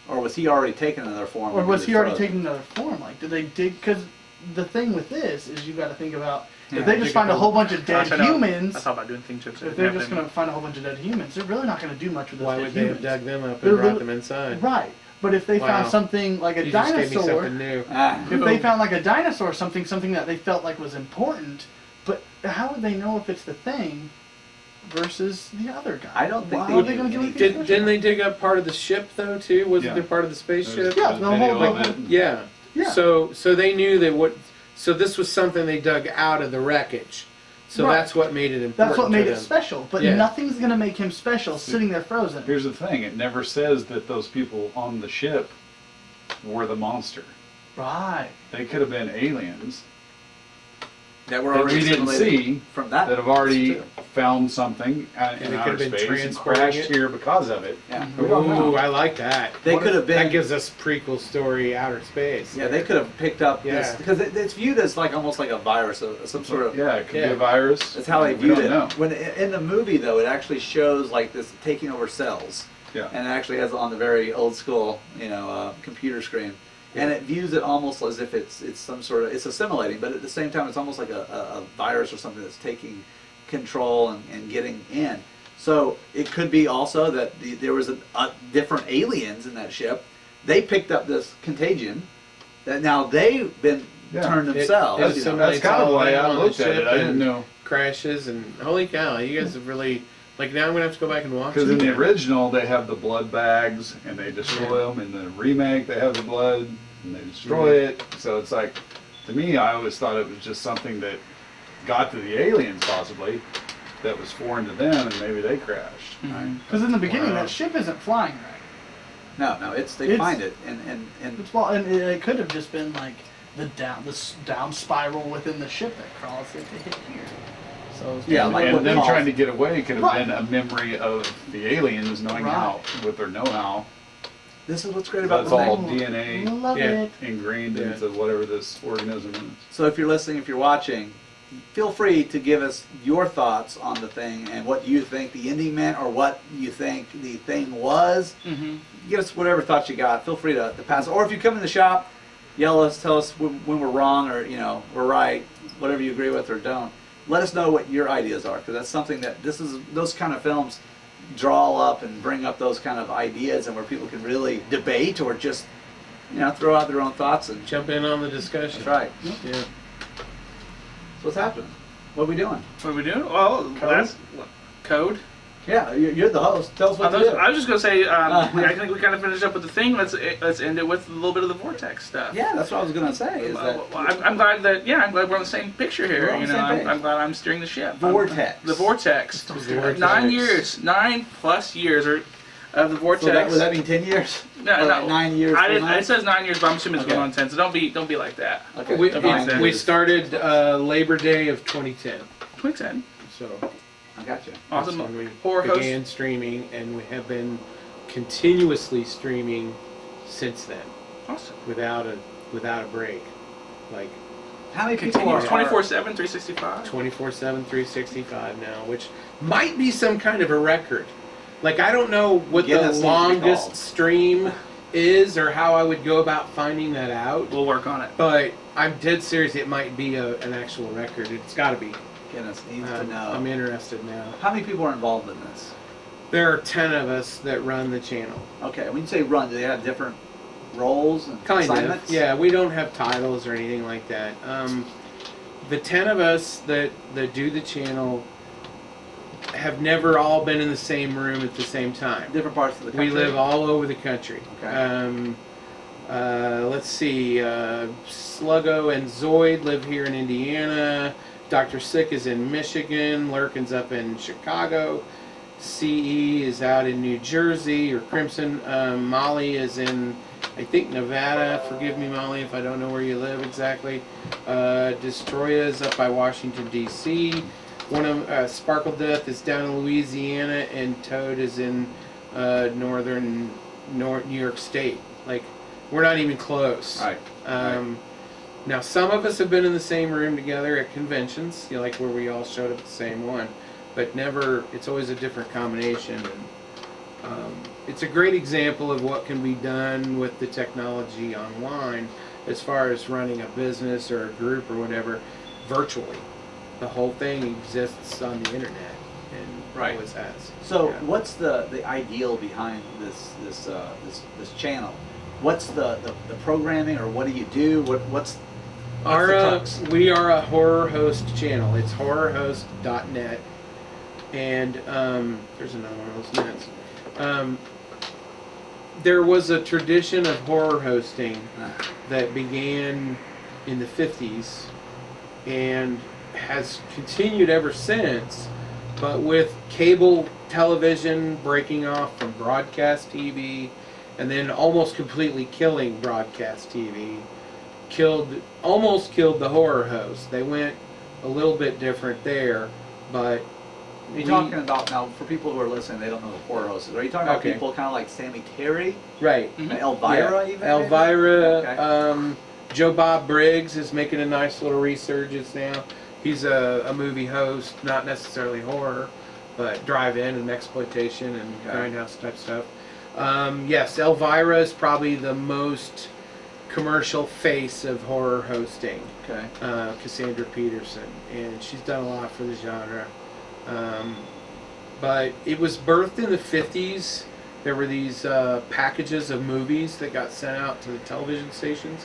Or was he already taking another form? or when was he already frozen? taking another form? Like did they dig? Because the thing with this is you got to think about Yeah, if they just dig find a a whole bunch of dead Gosh, I know. humans. I thought about doing thing chips. If they're just gonna find a whole bunch of dead humans, they're really not gonna do much with those Why dead would they have humans. dug them up They're and brought li- them inside? Right, but if they Wow. found something like a You just gave me dinosaur, something new. if they found like a dinosaur, something that they felt like was important, but how would they know if it's the thing versus the other guy? I don't think How they are they knew gonna do anything. anything? Didn't they dig up part of the ship though too? Wasn't Yeah. there part of the spaceship? Yeah, There's the video whole of thing. it. Yeah. Yeah. So they knew that So this was something they dug out of the wreckage. So Right. that's what made it important. That's what made to it them. special. But Yeah. nothing's gonna make him special sitting there frozen. Here's the thing: it never says that those people on the ship were the monster. Right. They could have been aliens That were that already we didn't assimilated see, from that. that have already too. found something And in it outer could have been space and transporting crashed it. here because of it. Yeah. We don't know. Ooh, I like that. They could have been. That gives us prequel story outer space. Yeah, they could have picked up this Yeah. because it's viewed as like almost like a virus, some sort of. Yeah, it could be Yeah. a virus. That's how they We viewed don't it. know. When in the movie though, it actually shows like this taking over cells, Yeah. and it actually has on the very old school, computer screen, and it views it almost as if it's some sort of it's assimilating, but at the same time it's almost like a virus or something that's taking control and getting in. So it could be also that there was a different aliens in that ship. They picked up this contagion that now they've been Yeah. turned It- themselves. it's you know. somebody- That's kind of why I on the looked at ship it. I didn't and- know. Crashes and holy cow, you guys have really like now I'm gonna have to go back and watch Because it. in the original, they have the blood bags and they destroy them. In the remake, they have the blood and they destroy it. So it's like, to me, I always thought it was just something that got to the aliens, possibly, that was foreign to them, and maybe they crashed. Because in the beginning, Wow. that ship isn't flying right. No, they It's- find it and It's well, and it could have just been like the down spiral within the ship that caused it to hit here. So it's Yeah, just- like what And them caused- trying to get away could have Right. been a memory of the aliens knowing Right. how, with their know-how. this is what's great about That's the all thing. DNA Love Yeah. it. ingrained Yeah. into whatever this organism is. So if you're listening, if you're watching, feel free to give us your thoughts on the thing and what you think the ending meant or what you think the thing was. Mm-hmm. Give us whatever thoughts you got. Feel free to pass. Or if you come in the shop, yell at us, tell us when we're wrong or we're right, whatever you agree with or don't. Let us know what your ideas are, because that's something that those kind of films draw up and bring up those kind of ideas, and where people can really debate or just throw out their own thoughts and. Jump in on the discussion. That's right. Yeah. So what's happening? What are we doing? What are we doing? Well, that's code. Yeah, you're the host. Tell us what to do. I was just gonna say, I think we kind of finished up with the thing. Let's end it with a little bit of the vortex stuff. Yeah, that's what I was gonna say. Is that I'm glad that I'm glad we're on the same picture here. We're on the same page. I'm glad I'm steering the ship. Vortex. The vortex. Vortex. 9 years, 9+ years of the vortex. So would that mean 10 years? No, Or no. like 9 years? I for didn't, nine? it says 9 years, but I'm assuming it's Okay. going on 10. So don't be like that. Okay. We, Nine we years. started Labor Day of 2010. 2010. So I got you. Awesome. that's when we Horror host. began streaming, and we have been continuously streaming since then, Awesome. without a break, like How many people Continuous are 24/7, 365. 24/7, 365 now, which might be some kind of a record. Like I don't know what Guinness the needs to be longest called. stream is, or how I would go about finding that out. We'll work on it. But I'm dead serious. It might be an actual record. It's got to be. Guinness needs to know? I'm interested now. How many people are involved in this? There are 10 of us that run the channel. Okay, when you say run, do they have different roles and Kind assignments? of. Yeah, we don't have titles or anything like that. The 10 of us that do the channel have never all been in the same room at the same time. Different parts of the country. We live all over the country. Okay. Let's see. Sluggo and Zoid live here in Indiana. Dr. Sick is in Michigan. Lurkin's up in Chicago. CE is out in New Jersey, or Crimson. Molly is in, I think, Nevada. Forgive me, Molly, if I don't know where you live exactly. Destroya is up by Washington, D.C. One of Sparkle Death is down in Louisiana, and Toad is in northern New York State. Like, we're not even close. Right. Now, some of us have been in the same room together at conventions, like where we all showed up at the same one, but never. It's always a different combination. And it's a great example of what can be done with the technology online, as far as running a business or a group or whatever, virtually. The whole thing exists on the internet, and Right. always has. So, Yeah. what's the ideal behind this channel? What's the programming, or what do you do? What's the crux? We are a horror host channel. It's horrorhost.net, and there's another one of those nets. There was a tradition of horror hosting that began in the 50s and has continued ever since, but with cable television breaking off from broadcast TV and then almost completely killing broadcast TV, almost killed the horror host. They went a little bit different there, but Are you talking about, now for people who are listening, they don't know who horror hosts is. Are you talking about Okay. people kind of like Sammy Terry? right. Elvira Yeah. even? Elvira, Okay. Joe Bob Briggs is making a nice little resurgence now. He's a movie host, not necessarily horror, but drive-in and exploitation and Okay. grindhouse type stuff. Yes, Elvira is probably the most commercial face of horror hosting. Okay. Cassandra Peterson, and she's done a lot for the genre. But it was birthed in the 50s. There were these packages of movies that got sent out to the television stations,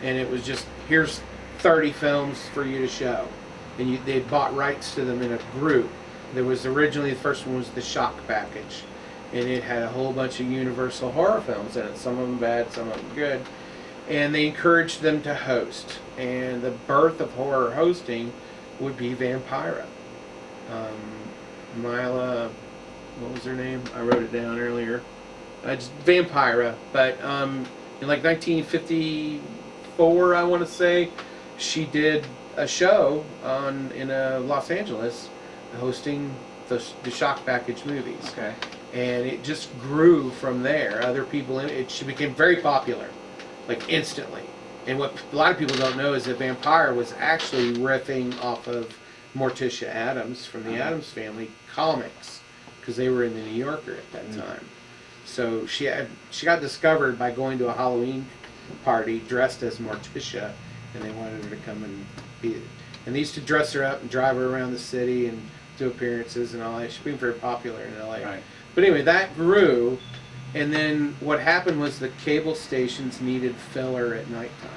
and it was just, here's 30 films for you to show. And they bought rights to them in a group. There was originally, the first one was the Shock package, and it had a whole bunch of Universal horror films in it, some of them bad, some of them good. And they encouraged them to host. And the birth of horror hosting would be Vampira. Mila, what was her name? I wrote it down earlier. Just Vampira. But in like 1954, I want to say, she did a show in Los Angeles hosting the Shock Package movies. Okay. And it just grew from there. Other people she became very popular, like instantly. And what a lot of people don't know is that Vampire was actually riffing off of Morticia Addams from the Addams Family comics, because they were in the New Yorker at that time. So she got discovered by going to a Halloween party dressed as Morticia, and they wanted her to come and be. And they used to dress her up and drive her around the city and do appearances and all that. She became very popular in LA. Right. But anyway, that grew, and then what happened was the cable stations needed filler at nighttime.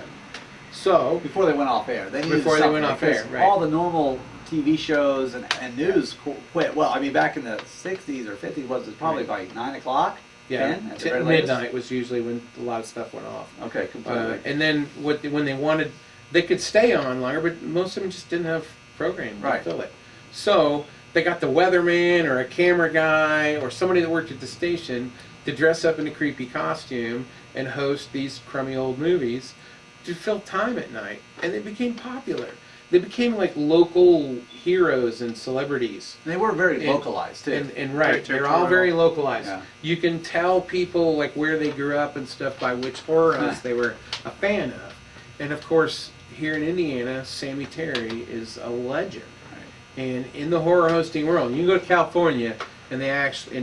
So Before they went off air. They needed Before they something, went off because air, right. all the normal TV shows and news quit. Well, I mean, back in the 60s or 50s, was it probably by 9 o'clock? yeah, 10 at the very latest? midnight was usually when a lot of stuff went off. Okay, completely. And then when they wanted, they could stay on longer, but most of them just didn't have programming to Right. fill it. So they got the weatherman or a camera guy or somebody that worked at the station to dress up in a creepy costume and host these crummy old movies to fill time at night. And they became popular. They became like local heroes and celebrities. They were very And- localized, too. And right, Very they're all very territorial. localized. Yeah. You can tell people like where they grew up and stuff by which horror host they were a fan of. And of course, here in Indiana, Sammy Terry is a legend. And in the horror hosting world, you can go to California, and they actually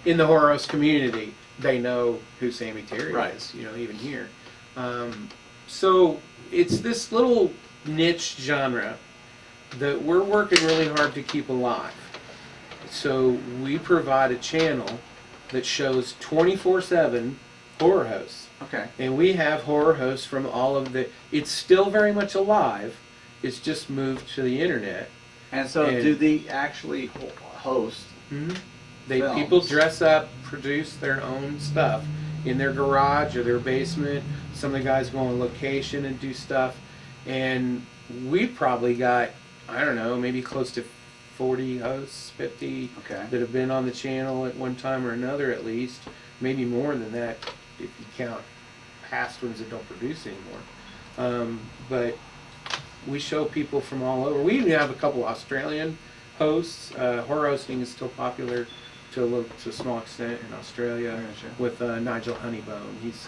in the horror host community, they know who Sammy Terry Right. is. You know, even here. So it's this little niche genre that we're working really hard to keep alive. So we provide a channel that shows 24/7 horror hosts. Okay. And we have horror hosts from all of it's still very much alive. It's just moved to the internet. And so And- do they actually host? People Films. dress up, produce their own stuff in their garage or their basement. Some of the guys go on location and do stuff. And we probably got, I don't know, maybe close to 40 hosts, 50 Okay. that have been on the channel at one time or another at least. Maybe more than that if you count past ones that don't produce anymore. But we show people from all over. We even have a couple Australian hosts. Horror hosting is still popular to a small extent in Australia Gotcha. with Nigel Honeybone. He's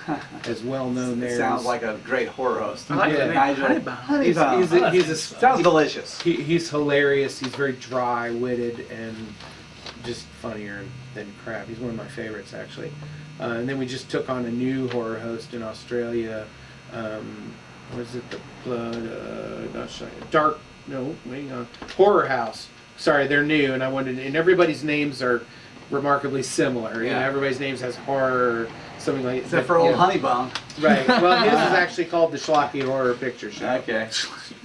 as well known there. Sounds as- like a great horror host. I like Yeah. the Nigel. name Honeybone. he's a Sounds delicious. he's hilarious. He's very dry-witted and just funnier than crap. He's one of my favorites, actually. And then we just took on a new horror host in Australia. What is it? The Blood? Not Shine. Dark? No, wait on. Horror House. Sorry, they're new, and and everybody's names are remarkably similar. You know, Yeah. everybody's names has horror, something like. Except for old Honeybone. Right. Well, his is actually called the Schlocky Horror Picture Show. Okay.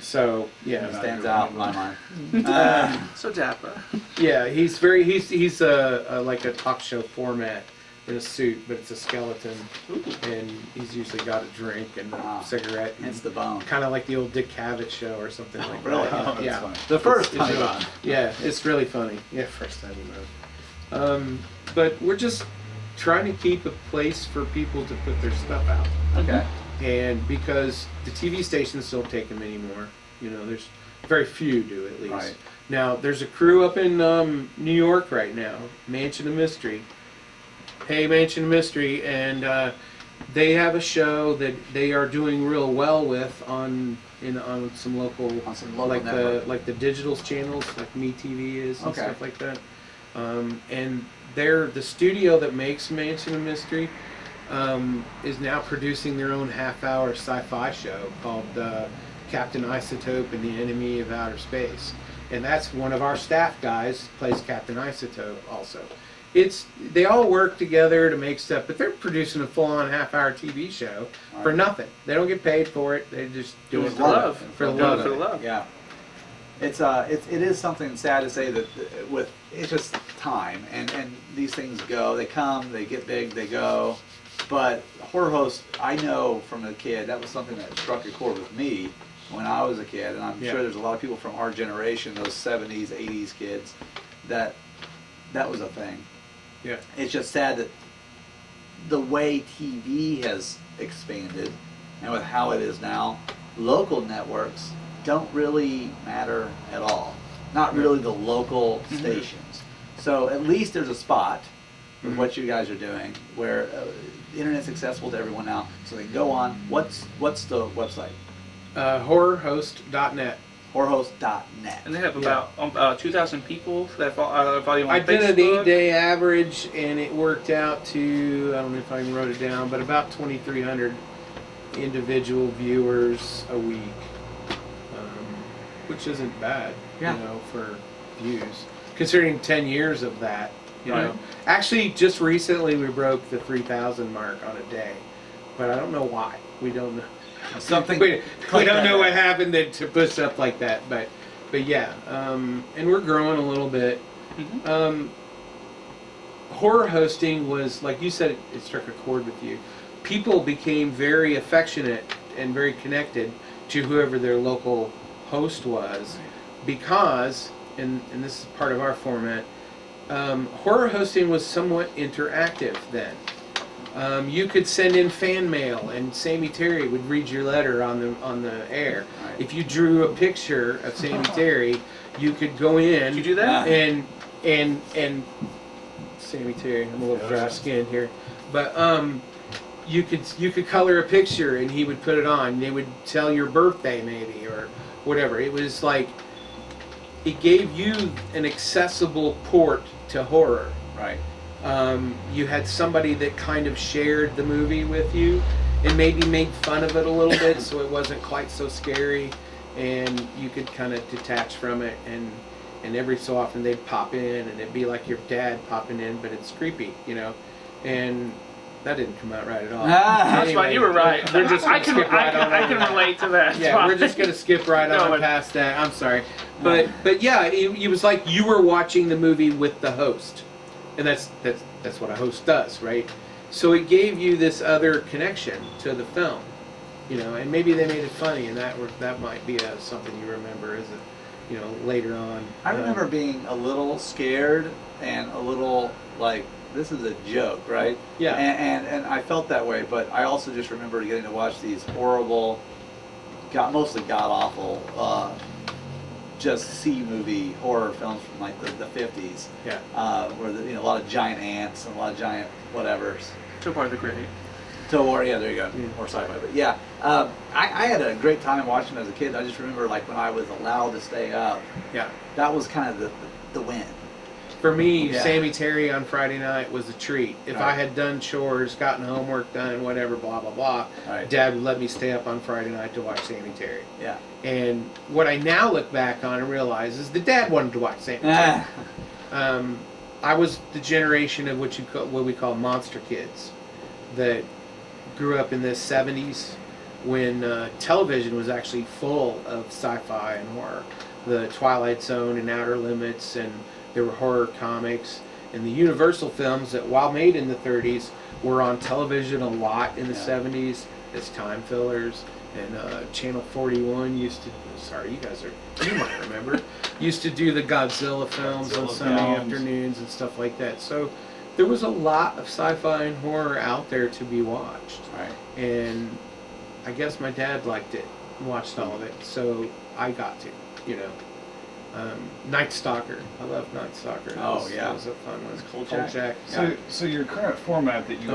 So yeah. Stands out in my mind. So dapper. Yeah, he's like a talk show format in a suit, but it's a skeleton, and he's usually got a drink and a cigarette. Hence the bone. Kind of like the old Dick Cavett show or something like Really? that. Oh, that's yeah. funny. The first It's time really- bone. Yeah, it's really funny. Yeah, first time around. But we're just trying to keep a place for people to put their stuff out. Okay. And because the TV stations don't take them anymore, there's very few do at least. Right. Now, there's a crew up in New York right now, Mansion of Mystery. Hey, Mansion of Mystery, and they have a show that they are doing real well with on some local, On some local like network. the digital channels, like MeTV is and Okay. stuff like that. And they're the studio that makes Mansion of Mystery. Is now producing their own half-hour sci-fi show called Captain Isotope and the Enemy of Outer Space, and that's one of our staff guys plays Captain Isotope also. They all work together to make stuff, but they're producing a full-on half-hour TV show for Right. nothing. They don't get paid for it. They just do it For love. for the Do it love. for the of it. love. Yeah. It is something sad to say that it's just time and these things go, they come, they get big, they go. But horror host, I know from a kid, that was something that struck a chord with me when I was a kid, and I'm Yeah. sure there's a lot of people from our generation, those 70s, 80s kids, that was a thing. Yeah. It's just sad that the way TV has expanded and with how it is now, local networks don't really matter at all. Not really the local stations. So at least there's a spot with what you guys are doing where the internet's accessible to everyone now, so they can go on. What's the website? Horrorhost.net. Horrorhost.net. And they have about 2,000 people that follow you on I Facebook. did an 8-day average, and it worked out to, I don't know if I even wrote it down, but about 2,300 individual viewers a week, which isn't bad, Yeah. for views. Considering 10 years of that, Right. Actually, just recently we broke the 3,000 mark on a day, but I don't know why. We don't know. Something we clicked don't that know way. what happened to push up like that, but yeah, and we're growing a little bit. Horror hosting was, like you said, it struck a chord with you. People became very affectionate and very connected to whoever their local host was, because, and this is part of our format, horror hosting was somewhat interactive then. You could send in fan mail, and Sammy Terry would read your letter on the air. Right. If you drew a picture of Sammy Terry, you could go in. Did you do that? And Sammy Terry, I'm a little dry skinned here, but you could color a picture and he would put it on. They would tell your birthday maybe or whatever. It was like it gave you an accessible port to horror. Right. You had somebody that kind of shared the movie with you and maybe made fun of it a little bit so it wasn't quite so scary, and you could kind of detach from it, and every so often they'd pop in and it'd be like your dad popping in, but it's creepy, and that didn't come out right at all. That's fine. You were right. We're just I gonna can skip right on I over can that. relate to that. It's Yeah, fine. we're just gonna skip right Go on ahead. past that. I'm sorry, but yeah, it was like you were watching the movie with the host, and that's what a host does, right? So it gave you this other connection to the film, and maybe they made it funny, and that might be something you remember as later on. I remember being a little scared and a little like, this is a joke, right? Yeah. And I felt that way, but I also just remember getting to watch these horrible, mostly god-awful, just C-movie horror films from like the 50s. Yeah. Where a lot of giant ants and a lot of giant whatevers. Two part of the great. So, or yeah, there you go, Yeah. more sci-fi. But yeah, I had a great time watching them as a kid. I just remember like when I was allowed to stay up, Yeah. that was kind of the win. For me, Yeah. Sammy Terry on Friday night was a treat. If I Right. had done chores, gotten homework done, whatever, blah blah blah, Right. Dad would let me stay up on Friday night to watch Sammy Terry. Yeah. And what I now look back on and realize is the dad wanted to watch Sammy Terry. Ah, I was the generation of what we call monster kids, that grew up in the 70s when television was actually full of sci-fi and horror. The Twilight Zone and Outer Limits, and there were horror comics. And the Universal films that, while made in the 30s, were on television a lot in the 70s as time fillers. And Channel 41 used to, sorry, you might remember, used to do the Godzilla films on Sunday afternoons and stuff like that. So there was a lot of sci-fi and horror out there to be watched. Right. And I guess my dad liked it, watched all of it, so I got to, you know. Night Stalker. I love Night Stalker. That was a fun one. Kolchak. So your current format that you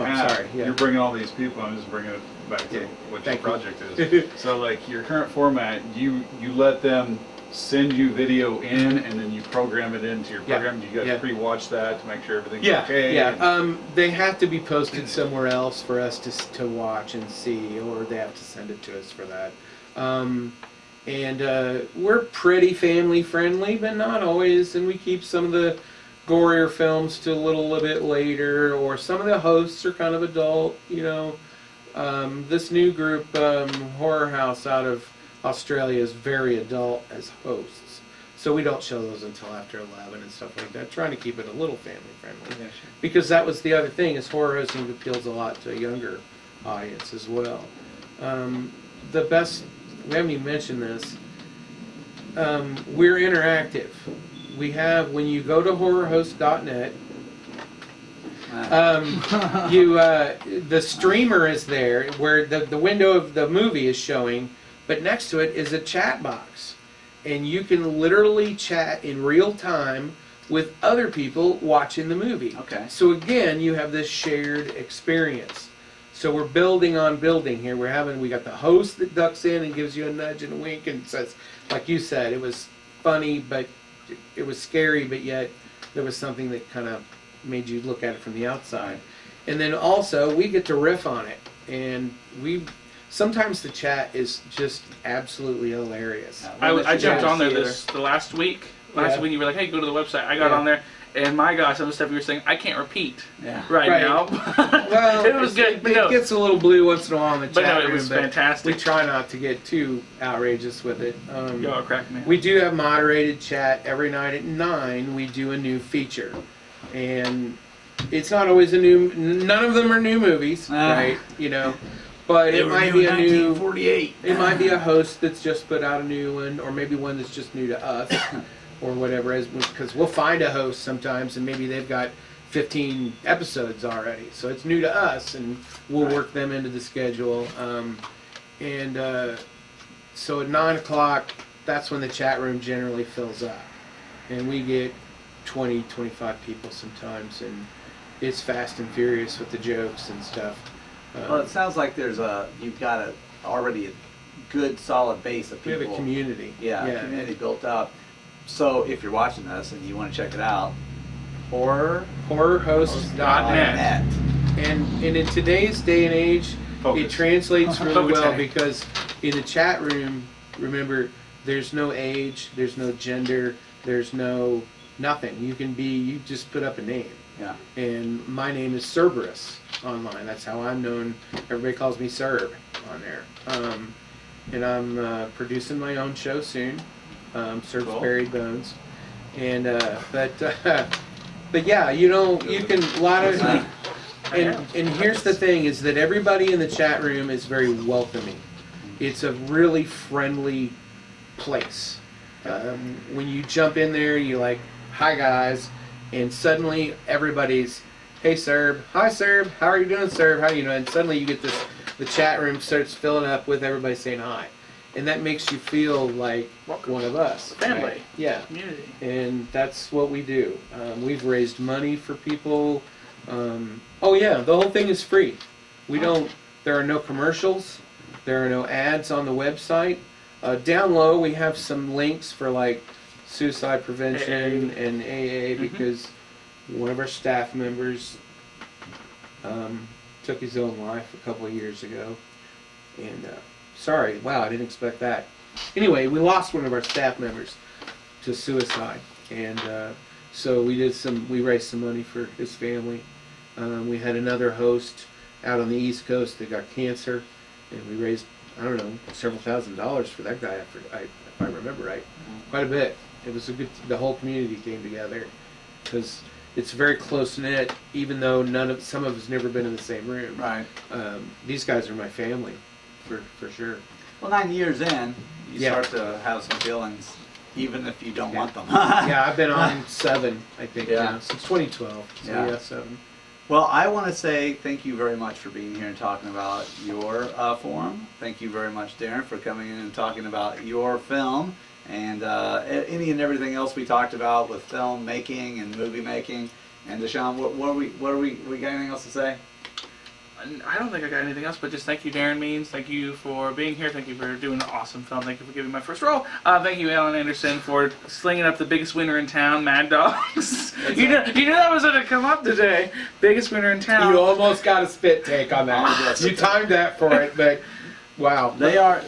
you're bringing all these people. I'm just bringing it back to what your project is. So like your current format, you let them send you video in, and then you program it into your program. You got to pre-watch that to make sure everything's okay. Yeah. They have to be posted somewhere else for us to watch and see, or they have to send it to us for that. And we're pretty family friendly, but not always. And we keep some of the gorier films to a little bit later, or some of the hosts are kind of adult. You know, this new group, Horror House out of Australia, is very adult as hosts. So we don't show those until after 11 and stuff like that, trying to keep it a little family friendly. Yeah, sure. Because that was the other thing, is horror hosting appeals a lot to a younger audience as well. The best, we haven't even mentioned this, we're interactive. We have, when you go to horrorhost.net, the streamer is there where the window of the movie is showing, but next to it is a chat box. And you can literally chat in real time with other people watching the movie. Okay. So again, you have this shared experience. So we're building on building here. We got the host that ducks in and gives you a nudge and a wink and says, like you said, it was funny, but it was scary, but yet there was something that kind of made you look at it from the outside. And then also we get to riff on it, and sometimes the chat is just absolutely hilarious. I jumped on there the last week. When you were like, hey, go to the website, I got on there. And my gosh, some of the stuff you were saying, I can't repeat right now. Well, it was good. It gets a little blue once in a while in the chat room. But no, it was fantastic. We try not to get too outrageous with it. Y'all crack me. We do have moderated chat every night at 9. We do a new feature. And it's not always none of them are new movies, right? You know. But it might be a new 1948. It might be a host that's just put out a new one, or maybe one that's just new to us. Or whatever, because we'll find a host sometimes, and maybe they've got 15 episodes already, so it's new to us, and we'll work them into the schedule. So at 9 o'clock, that's when the chat room generally fills up, and we get 20, 25 people sometimes, and it's fast and furious with the jokes and stuff. Well, it sounds like you've got already a good solid base of people. We have a community. A community built up. So if you're watching this and you want to check it out, horrorhost.net. And in today's day and age, it translates really well, because in the chat room, remember, there's no age, there's no gender, there's no nothing. You just put up a name. Yeah. And my name is Cerberus online. That's how I'm known. Everybody calls me Cerb on there. And I'm producing my own show soon. Serb's Buried Bones, and but yeah, you know, you can a lot of, and here's the thing, is that everybody in the chat room is very welcoming. It's a really friendly place. When you jump in there, you're like, hi guys, and suddenly everybody's, hey Serb, hi Serb, how are you doing Serb, how you know, and suddenly you get the chat room starts filling up with everybody saying hi. And that makes you feel like one of us. Family. Right? Yeah. Community. And that's what we do. We've raised money for people. Oh yeah, the whole thing is free. There are no commercials. There are no ads on the website. Down low we have some links for like suicide prevention and AA, because one of our staff members took his own life a couple of years ago. And sorry, wow, I didn't expect that. Anyway, we lost one of our staff members to suicide, and so we raised some money for his family. We had another host out on the East Coast that got cancer, and we raised, I don't know, several $1,000s for that guy, if I remember right. Quite a bit. It was the whole community came together, because it's very close knit, even though some of us never been in the same room. Right. These guys are my family, for sure. Well, 9 years in, you Yeah. start to have some feelings, even if you don't want them. Yeah, I've been on 7, I think, Yeah. now, since 2012. So Yeah. yeah 7. Well, I want to say thank you very much for being here and talking about your forum. Thank you very much, Darrin, for coming in and talking about your film and any and everything else we talked about with film making and movie making. And Deshaun, we got anything else to say? I don't think I got anything else, but just thank you, Darrin Means. Thank you for being here. Thank you for doing an awesome film. Thank you for giving me my first role. Thank you, Alan Anderson, for slinging up the biggest winner in town, Mad Dogs. you knew that was going to come up today. Biggest winner in town. You almost got a spit take on that. You timed that for it, but wow. They're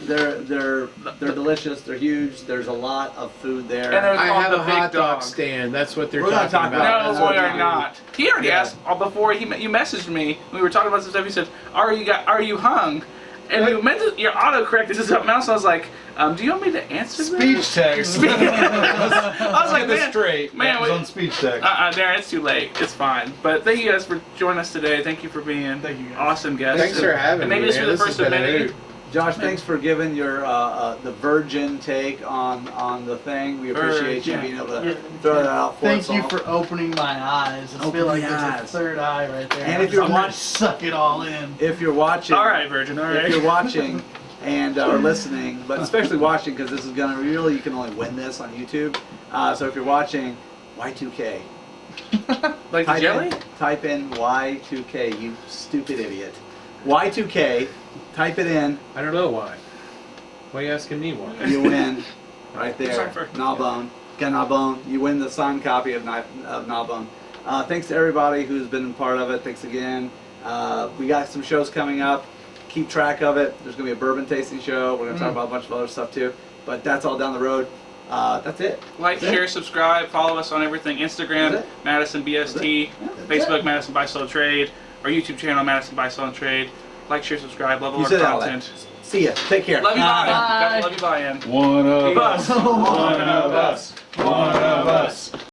delicious. They're huge. There's a lot of food there. And there's I called have the a big hot dog dog. stand. That's what they're We're gonna talking talk about about. No, That's we what are we not. He already Yeah. asked before you messaged me. We were talking about some stuff. He said, "Are you hung?" And you meant to, your auto corrected to something else. I was like, "Do you want me to answer that?" Speech text. I was like, Get this "Man, straight. man, That was we- on speech text. Darrin, it's too late. It's fine." But thank you guys for joining us today. Thank you for being Thank you, guys. awesome guests. Thanks for having and me. maybe this man. will be the This first has of been a many. hoot. Josh, thanks for giving your the virgin take on the thing. We appreciate you Yeah. being able to Yeah. throw that out for us Thank you all. for opening my eyes. I Open feel like the there's a eyes. third eye right there. And if you're I'm gonna watch- suck it all in. If you're watching, All right, Virgin. All right. if you're watching and or listening, but especially watching because this is gonna really you can only win this on YouTube. So if you're watching, Y2K. Like the jelly? Type in Y2K, you stupid idiot. Y2K. Type it in. I don't know why. Why are you asking me why? You win right there. Sorry for- Gnawbone. Got Gnawbone. You win the signed copy of Gnawbone. Thanks to everybody who's been a part of it. Thanks again. We got some shows coming up. Keep track of it. There's going to be a bourbon tasting show. We're going to talk about a bunch of other stuff too. But that's all down the road. That's it. Like, That's it. share, subscribe, follow us on everything. Instagram, That's it. Madison BST, That's Facebook, it. Madison Buy Sell Trade, our YouTube channel, Madison Buy Sell Trade. Like, share, subscribe, love all You our said all that. content. See ya. Take care. Love you, bye. Bye. Love you, bye, in. One of Us. us. One of us. One of us.